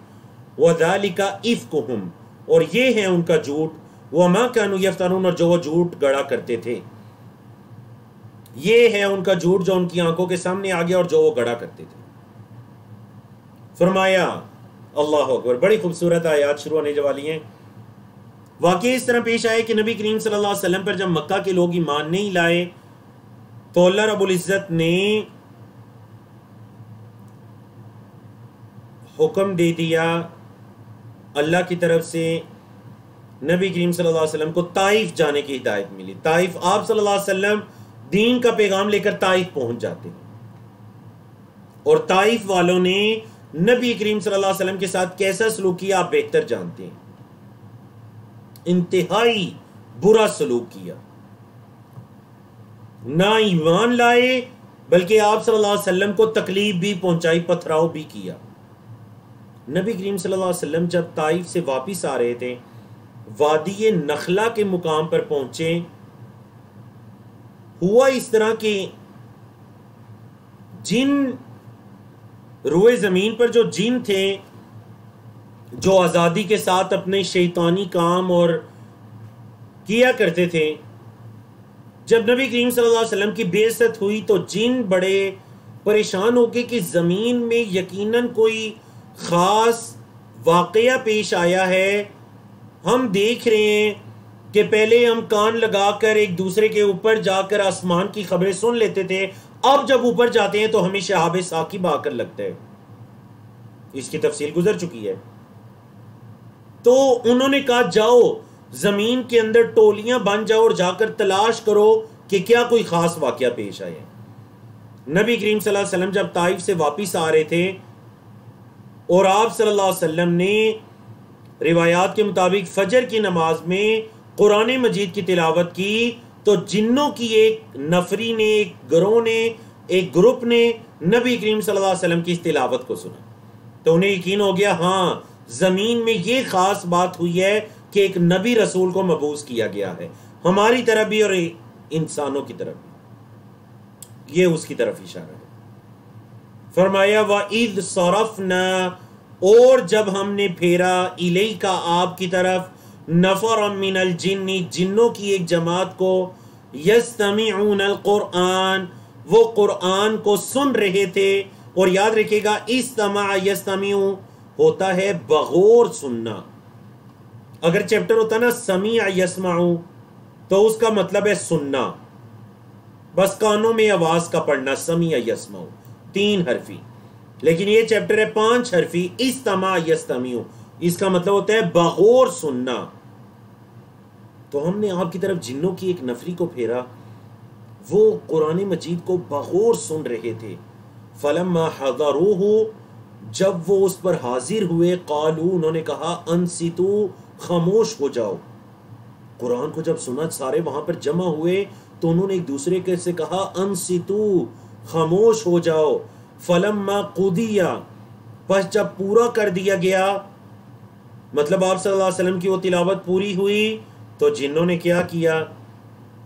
وذالک افکہم اور یہ ہے ان کا جھوٹ, وما کانوا یفترون اور جو وہ جھوٹ گڑا کرتے تھے. یہ ہے ان کا جھوٹ جو ان کی آنکھوں کے سامنے آ گیا اور جو وہ گڑا کرتے تھے. فرمایا اللہ اکبر, بڑی خوبصورت آیات شروع ہونے والی ہیں. واقعی اس طرح پیش آئے کہ نبی کریم صلی اللہ علیہ وسلم پر جب مکہ کے لوگ ایمان نہیں لائے تو اللہ رب العزت نے حکم دے دیا اللہ کی طرف سے, نبی کریم صلی اللہ علیہ وسلم کو طائف جانے کی ہدایت ملی. طائف آپ صلی اللہ علیہ وسلم دین کا پیغام لے کر طائف پہنچ جاتے ہیں, اور طائف والوں نے نبی کریم صلی اللہ علیہ وسلم کے ساتھ کیسا سلوک کیا آپ بہتر جانتے ہیں. انتہائی برا سلوک کیا, نہ ایمان لائے بلکہ آپ صلی اللہ علیہ وسلم کو تکلیف بھی پہنچائی, پتھراؤ بھی کیا. نبی کریم صلی اللہ علیہ وسلم جب طائف سے واپس آ رہے تھے, وادی نخلا کے مقام پر پہنچے, ہوا اس طرح کہ جن روئے زمین پر جو جن تھے جو آزادی کے ساتھ اپنے شیطانی کام اور کیا کرتے تھے، جب نبی کریم صلی اللہ علیہ وسلم کی بعثت ہوئی تو جن بڑے پریشان ہو کے کہ زمین میں یقیناً کوئی خاص واقعہ پیش آیا ہے. ہم دیکھ رہے ہیں کہ پہلے ہم کان لگا کر ایک دوسرے کے اوپر جا کر آسمان کی خبریں سن لیتے تھے، اب جب اوپر جاتے ہیں تو ہمیں شہاب ثاقب آ کر لگتا ہے. اس کی تفصیل گزر چکی ہے. تو انہوں نے کہا جاؤ زمین کے اندر ٹولیاں بن جاؤ اور جا کر تلاش کرو کہ کیا کوئی خاص واقعہ پیش آئے. نبی کریم صلی اللہ علیہ وسلم جب طائف سے واپس آ رہے تھے اور آپ صلی اللہ علیہ وسلم نے روایات کے مطابق فجر کی نماز میں قرآن مجید کی تلاوت کی تو جنوں کی ایک نفری نے، ایک گروہ نے، ایک گروپ نے نبی کریم صلی اللہ علیہ وسلم کی اس تلاوت کو سنا تو انہیں یقین ہو گیا ہاں زمین میں یہ خاص بات ہوئی ہے کہ ایک نبی رسول کو مبعوث کیا گیا ہے، ہماری طرف بھی اور انسانوں کی طرف بھی. یہ اس کی طرف اشارہ ہے. فرمایا وَإِذْ صَرَفْنَا، اور جب ہم نے پھیرا الیکا آپ کی طرف نفر من الجن، جنوں کی ایک جماعت کو، یستمعون القرآن، وہ قرآن کو سن رہے تھے. اور یاد رکھے گا استمع یستمع ہوتا ہے بغور سننا. اگر چیپٹر ہوتا نا سمیع یسمع تو اس کا مطلب ہے سننا، بس کانوں میں آواز کا پڑھنا، سمیع یسمع 3 حرفی. لیکن یہ چیپٹر ہے 5 حرفی، استمع یستمع، اس کا مطلب ہوتا ہے بغور سننا. تو ہم نے آپ کی طرف جنوں کی ایک نفری کو پھیرا، وہ قرآن مجید کو بغور سن رہے تھے. فلما حضروہ، جب وہ اس پر حاضر ہوئے، قالو، انہوں نے کہا انصتو، خاموش ہو جاؤ. قرآن کو جب سنا سارے وہاں پر جمع ہوئے تو انہوں نے ایک دوسرے کے سے کہا انصتو، خاموش ہو جاؤ. فلما قضی، پس جب پورا کر دیا گیا، مطلب آپ صلی اللہ علیہ وسلم کی وہ تلاوت پوری ہوئی تو جنوں نے کیا کیا؟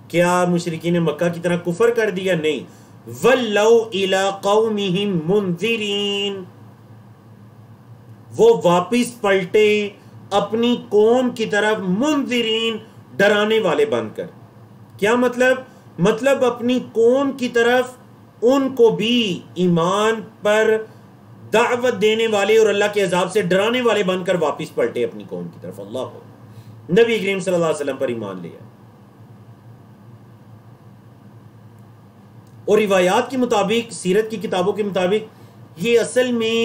کیا مشرکین مکہ کی طرح کفر کر دیا؟ نہیں. وَلَّوْا إِلَىٰ قَوْمِهِمْ مُنذِرِينَ، وہ واپس پلٹے اپنی قوم کی طرف، منذرین، ڈرانے والے بن کر. کیا مطلب اپنی قوم کی طرف ان کو بھی ایمان پر دعوت دینے والے اور اللہ کے عذاب سے ڈرانے والے بن کر واپس پلٹے اپنی قوم کی طرف. اللہ ہو، نبی کریم صلی اللہ علیہ وسلم پر ایمان لیا. اور روایات کے مطابق، سیرت کی کتابوں کے مطابق، یہ اصل میں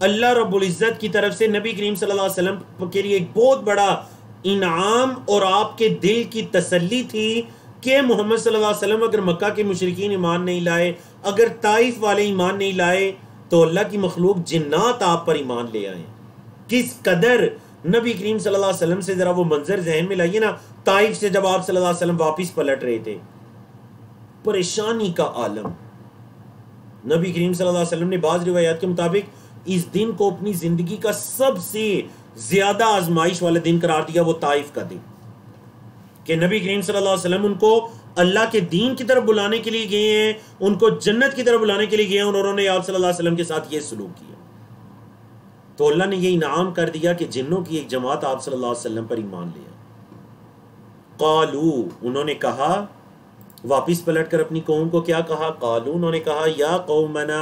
اللہ رب العزت کی طرف سے نبی کریم صلی اللہ علیہ وسلم کے لیے ایک بہت بڑا انعام اور آپ کے دل کی تسلی تھی کہ محمد صلی اللہ علیہ وسلم اگر مکہ کے مشرکین ایمان نہیں لائے، اگر طائف والے ایمان نہیں لائے تو اللہ کی مخلوق جنات آپ پر ایمان لے آئیں. کس قدر نبی کریم صلی اللہ علیہ وسلم سے ذرا وہ منظر ذہن میں لائیے نا، طائف سے جب آپ صلی اللہ علیہ وسلم واپس پلٹ رہے تھے، پریشانی کا عالم. نبی کریم صلی اللہ علیہ وسلم نے بعض روایات کے مطابق اس دن کو اپنی زندگی کا سب سے زیادہ آزمائش والا دن قرار دیا، وہ طائف کا دن، کہ نبی کریم صلی اللہ علیہ وسلم ان کو اللہ کے دین کی طرف بلانے کے لیے گئے ہیں، ان کو جنت کی طرف بلانے کے لیے گئے ہیں، اور انہوں نے آپ صلی اللہ علیہ وسلم کے ساتھ یہ سلوک کیا. تو اللہ نے یہ انعام کر دیا کہ جنوں کی ایک جماعت آپ صلی اللہ علیہ وسلم پر ایمان لیا. قالو، انہوں نے کہا، واپس پلٹ کر اپنی قوم کو کیا کہا؟ قالو، انہوں نے کہا یا قومنا،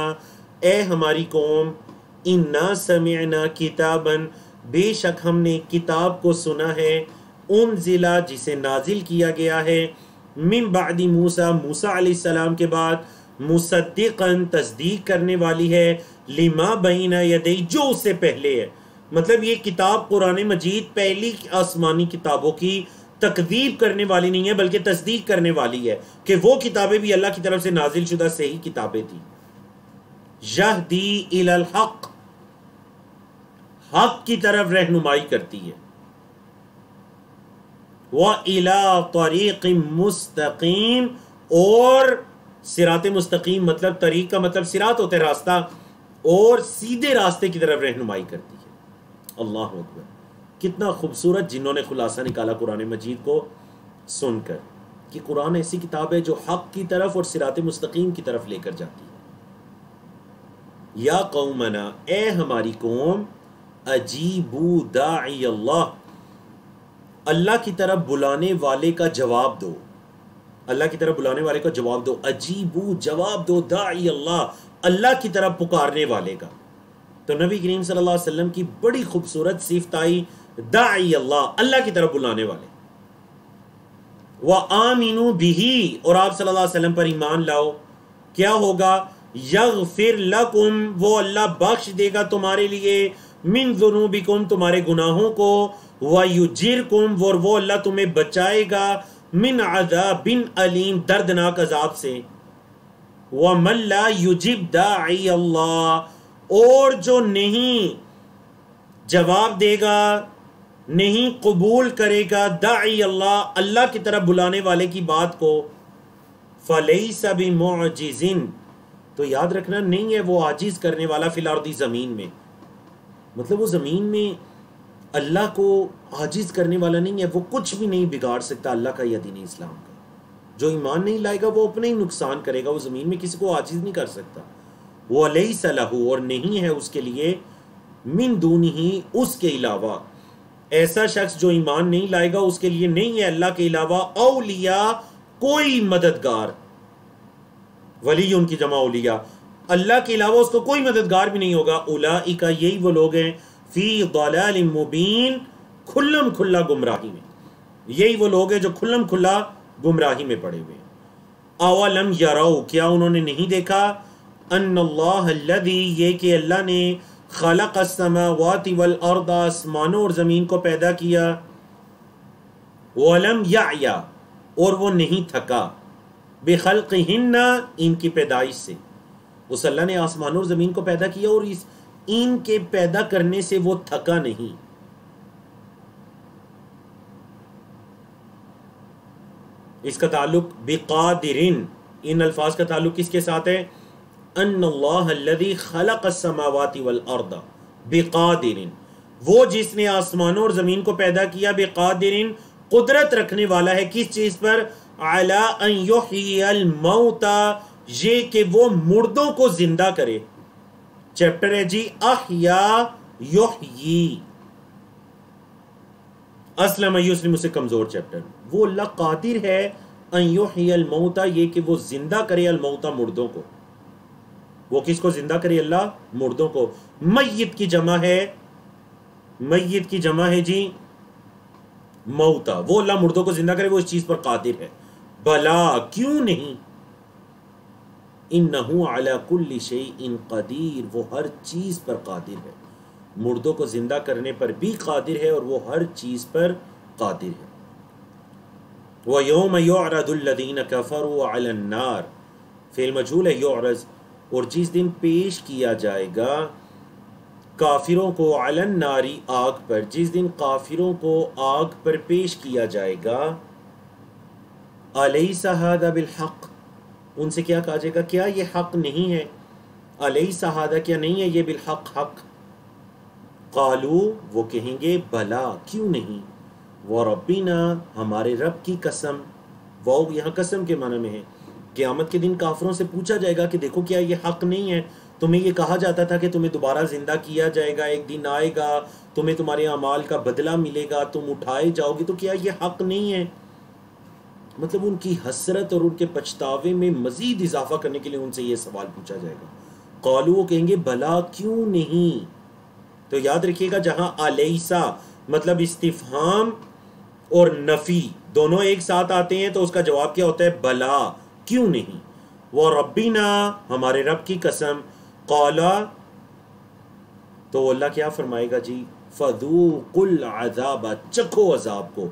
اے ہماری قوم، انا سمعنا کتابا، بے شک ہم نے کتاب کو سنا ہے، انزلا، جسے نازل کیا گیا ہے، من بعد موسیٰ، موسیٰ علیہ السلام کے بعد، مصدقا، تصدیق کرنے والی ہے، لما بین یدی، جو اس سے پہلے ہے. مطلب یہ کتاب قرآن مجید پہلی آسمانی کتابوں کی تکذیب کرنے والی نہیں ہے بلکہ تصدیق کرنے والی ہے کہ وہ کتابیں بھی اللہ کی طرف سے نازل شدہ صحیح کتابیں تھیں. یہدی الی الحق، حق کی طرف رہنمائی کرتی ہے. وَإِلَىٰ طَرِيقٍ مُسْتَقِيمٍ، اور صراط مستقیم، مطلب طریق کا مطلب صراط ہوتا ہے راستہ، اور سیدھے راستے کی طرف رہنمائی کرتی ہے. اللہ اکبر، کتنا خوبصورت جنہوں نے خلاصہ نکالا قرآن مجید کو سن کر، کہ قرآن ایسی کتاب ہے جو حق کی طرف اور صراط مستقیم کی طرف لے کر جاتی ہے. یا قومنا، اے ہماری قوم، اجیبوا داعی اللہ، اللہ کی طرف بلانے والے کا جواب دو، اللہ کی طرف بلانے والے کا جواب دو، اجیبوا جواب دو، داعی اللہ، اللہ کی طرف پکارنے والے کا۔ تو نبی کریم صلی اللہ علیہ وسلم کی بڑی خوبصورت صفت آئی، داعی اللہ، اللہ کی طرف بلانے والے۔ وآمنوا بہ، اور آپ صلی اللہ علیہ وسلم پر ایمان لاؤ، کیا ہوگا؟ یغفر لکم، وہ اللہ بخش دے گا تمہارے لیے، من ذنوبکم، تمہارے گناہوں کو، ویجرکم، اور وہ اللہ تمہیں بچائے گا، من عذاب علیم، دردناک عذاب سے۔ ومن لا یجب داعی اللہ، اور جو نہیں جواب دے گا، نہیں قبول کرے گا، داعی اللہ، اللہ کی طرف بلانے والے کی بات کو، فلیس بمعجز، تو یاد رکھنا نہیں ہے وہ عاجز کرنے والا فی الارض، زمین میں، مطلب وہ زمین میں اللہ کو عاجز کرنے والا نہیں ہے، وہ کچھ بھی نہیں بگاڑ سکتا اللہ کا یا دین اسلام کا۔ جو ایمان نہیں لائے گا وہ اپنے ہی نقصان کرے گا، وہ زمین میں کسی کو عاجز نہیں کر سکتا۔ وَلَيْسَ لَهُ، اور نہیں ہے اس کے لیے، من دونہ، اس کے علاوہ، ایسا شخص جو ایمان نہیں لائے گا اس کے لیے نہیں ہے اللہ کے علاوہ، اولیاء، کوئی مددگار، ولی ان کی جمع اولیاء، اللہ کے علاوہ اس کو کوئی مددگار بھی نہیں ہوگا۔ اولئک، یہی وہ لوگ ہیں، فی ضلال مبین، کھلم کھلا گمراہی میں، یہی وہ لوگ ہیں جو کھلم کھلا گمراہی میں پڑے ہوئے ہیں۔ اولم یروا، کیا انہوں نے نہیں دیکھا، ان اللہ الذی، یہ کہ اللہ نے، خلق السماوات والارض، آسمانوں اور زمین کو پیدا کیا، ولم یعیا، اور وہ نہیں تھکا، بخلقہن، ان کی پیدائش سے، اس اللہ نے آسمانوں اور زمین کو پیدا کیا اور ان کے پیدا کرنے سے وہ تھکا نہیں۔ اس کا تعلق بقادرن، ان الفاظ کا تعلق کس کے ساتھ ہے؟ ان اللہ الذی خلق السماوات والارض بقادرن، وہ جس نے آسمانوں اور زمین کو پیدا کیا، بقادرن، قدرت رکھنے والا ہے، کس چیز پر؟ علی ان یحیی الموتى، یہ کہ وہ مردوں کو زندہ کرے۔ چیپٹر ہے جی احیا یحیی، اسلم یسلم سے کمزور چیپٹر۔ وہ اللہ قادر ہے، ان یحیی الموتى، یہ کہ وہ زندہ کرے، الموتى، مردوں کو۔ وہ کس کو زندہ کرے؟ اللہ، مردوں کو۔ میت کی جمع ہے، میت کی جمع ہے جی موتا، وہ اللہ مردوں کو زندہ کرے، وہ اس چیز پر قادر ہے۔ بلا، کیوں نہیں، انہ علی کل شیء قدیر، وہ ہر چیز پر قادر ہے، مردوں کو زندہ کرنے پر بھی قادر ہے اور وہ ہر چیز پر قادر ہے۔ وَيَوْمَ يُعْرَضُ الَّذِينَ كَفَرُوا عَلَى النَّارِ، فعل مجهول ہے یعرض، اور جس دن پیش کیا جائے گا کافروں کو، علی النار، آگ پر، جس دن کافروں کو آگ پر پیش کیا جائے گا، الیس ھذا بالحق، ان سے کیا کہا جائے گا، کیا یہ حق نہیں ہے؟ الیس ھذا، کیا نہیں ہے یہ، بالحق، حق۔ قالوا، وہ کہیں گے، بلا، کیوں نہیں، وربنا، ہمارے رب کی قسم، وہ یہاں قسم کے معنی میں ہے۔ قیامت کے دن کافروں سے پوچھا جائے گا کہ دیکھو کیا یہ حق نہیں ہے، تمہیں یہ کہا جاتا تھا کہ تمہیں دوبارہ زندہ کیا جائے گا، ایک دن آئے گا، تمہیں تمہارے اعمال کا بدلہ ملے گا، تم اٹھائے جاؤ گے، تو کیا یہ حق نہیں ہے؟ مطلب ان کی حسرت اور ان کے پچھتاوے میں مزید اضافہ کرنے کے لیے ان سے یہ سوال پوچھا جائے گا۔ قالوا، وہ کہیں گے، بلا، کیوں نہیں۔ تو یاد رکھیے گا، جہاں الیسا مطلب استفہام اور نفی دونوں ایک ساتھ آتے ہیں تو اس کا جواب کیا ہوتا ہے؟ بلا، کیوں نہیں۔ وَرَبِّنَا، ہمارے رب کی قسم، قالا، تو اللہ کیا فرمائے گا جی، فَذُوقُوا الْعَذَابَ، چکھو عذاب کو،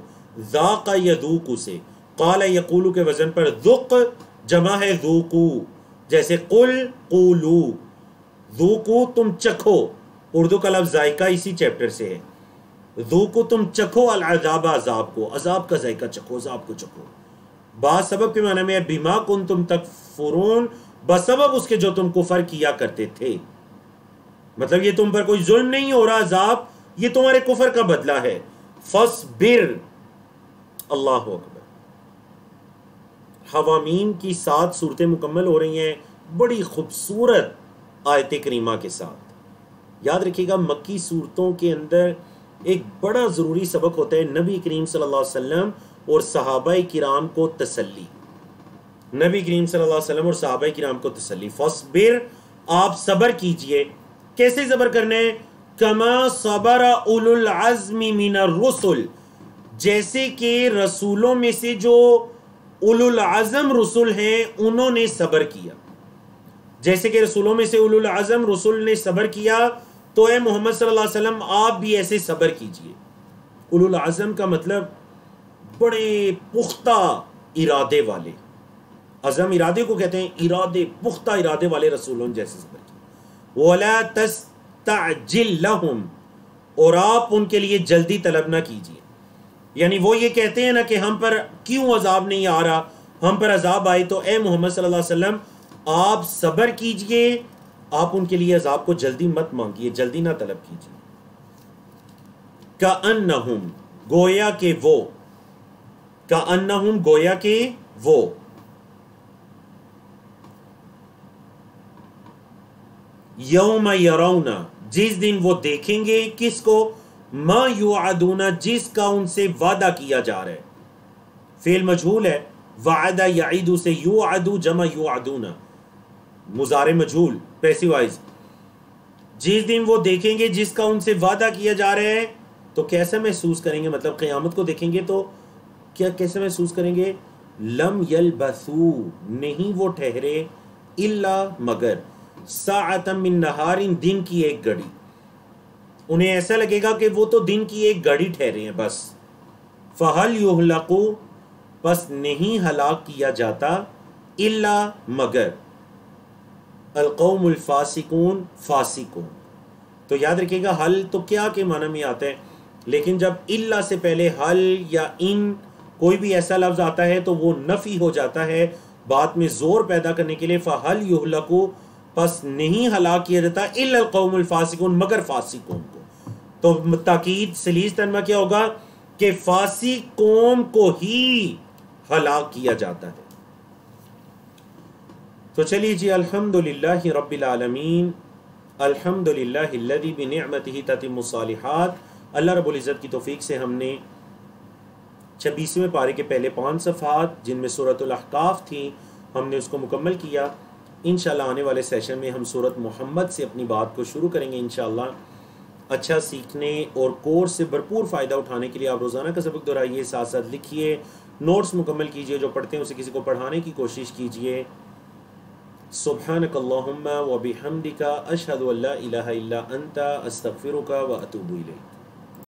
ذاق یذوق سے، قال یقول کے وزن پر ذق جمع ہے ذوقو، جیسے قل قولو، ذوقو تم چکھو، اردو کا لفظ ذائقہ اسی چیپٹر سے ہے، ذوقو تم چکھو، العذاب، عذاب کو، عذاب کا ذائقہ چکھو، عذاب کو چکھو۔ بعض سبب کے معنی میں ہے بما کنتم تکفرون، بسبب اس کے جو تم کفر کیا کرتے تھے، مطلب یہ تم پر کوئی ظلم نہیں ہو رہا، عذاب یہ تمہارے کفر کا بدلہ ہے۔ فاصبر، اللہ اکبر۔ حوامیم کی 7 صورتیں مکمل ہو رہی ہیں بڑی خوبصورت آیت کریمہ کے ساتھ۔ یاد رکھیے گا مکی صورتوں کے اندر ایک بڑا ضروری سبق ہوتا ہے نبی کریم صلی اللہ علیہ وسلم اور صحابہ کرام کو تسلی. نبی کریم صلی اللہ علیہ وسلم اور صحابہ کرام کو تسلی. فاصبر، آپ صبر کیجئے. کیسے صبر کرنا ہے؟ کما صبر اولو العزم من الرسل، جیسے کہ رسولوں میں سے جو اولو العزم رسول ہیں انہوں نے صبر کیا. جیسے کہ رسولوں میں سے اولو العزم رسول نے صبر کیا تو اے محمد صلی اللہ علیہ وسلم آپ بھی ایسے صبر کیجئے. اولو العزم کا مطلب بڑے پختہ ارادے والے. عزم ارادے کو کہتے ہیں، ارادے پختہ ارادے والے رسولوں نے جیسے صبر کیا. وَلَا تَسْتَعْجِلْ لَهُمْ، اور آپ ان کے لیے جلدی طلب نہ کیجئے. یعنی وہ یہ کہتے ہیں نا کہ ہم پر کیوں عذاب نہیں آ رہا، ہم پر عذاب آئے، تو اے محمد صلی اللہ علیہ وسلم آپ صبر کیجئے، آپ ان کے لیے عذاب کو جلدی مت مانگیے، جلدی نہ طلب کیجئے. کأنہم، گویا کہ وہ، کأنہم گویا کہ وہ، یوم یرون، جس دن وہ دیکھیں گے، کس کو؟ ما یوعدون، جس کا ان سے وعدہ کیا جا رہا ہے. فعل مجہول ہے، وعدہ یعید سے یوعد جمع یوعدون، مضارع مجہول پیسو وائز. جس دن وہ دیکھیں گے جس کا ان سے وعدہ کیا جا رہا ہے تو کیسا محسوس کریں گے؟ مطلب قیامت کو دیکھیں گے تو کیا کیسے محسوس کریں گے؟ لم یلبثو، نہیں وہ ٹھہرے، الا مگر، ساعۃ من نہار، دن کی ایک گھڑی. انہیں ایسا لگے گا کہ وہ تو دن کی ایک گھڑی ٹھہرے ہیں بس. فہل یہلکو، پس نہیں ہلاک کیا جاتا، الا مگر، القوم الفاسقون، فاسقون. تو یاد رکھیے گا حل تو کیا کے معنی میں آتا ہے، لیکن جب الا سے پہلے حل یا ان کوئی بھی ایسا لفظ آتا ہے تو وہ نفی ہو جاتا ہے بات میں زور پیدا کرنے کے لیے. فہل یہلکو، پس نہیں ہلاک کیا جاتا، الا القوم الفاسقون، مگر فاسقون کو. تو تاکید سلیس تنمہ کیا ہوگا کہ فاسق قوم کو ہی ہلاک کیا جاتا ہے. تو چلیے جی، الحمدللہ رب العالمین، الحمدللہ الذی بنعمتہ تتم الصالحات. اللہ رب العزت کی توفیق سے ہم نے 26ویں پارے کے پہلے 5 صفحات جن میں سورۃ الاحقاف تھی ہم نے اس کو مکمل کیا. انشاءاللہ آنے والے سیشن میں ہم سورۃ محمد سے اپنی بات کو شروع کریں گے انشاءاللہ. اچھا سیکھنے اور کورس سے بھرپور فائدہ اٹھانے کے لیے آپ روزانہ کا سبق دہرائیے، ساتھ ساتھ لکھیے، نوٹس مکمل کیجئے، جو پڑھتے ہیں اسے کسی کو پڑھانے کی کوشش کیجئے. سبحانک اللہم و بحمدک، اشہد ان لا الہ الا انت، استغفرک و اتوب الیک.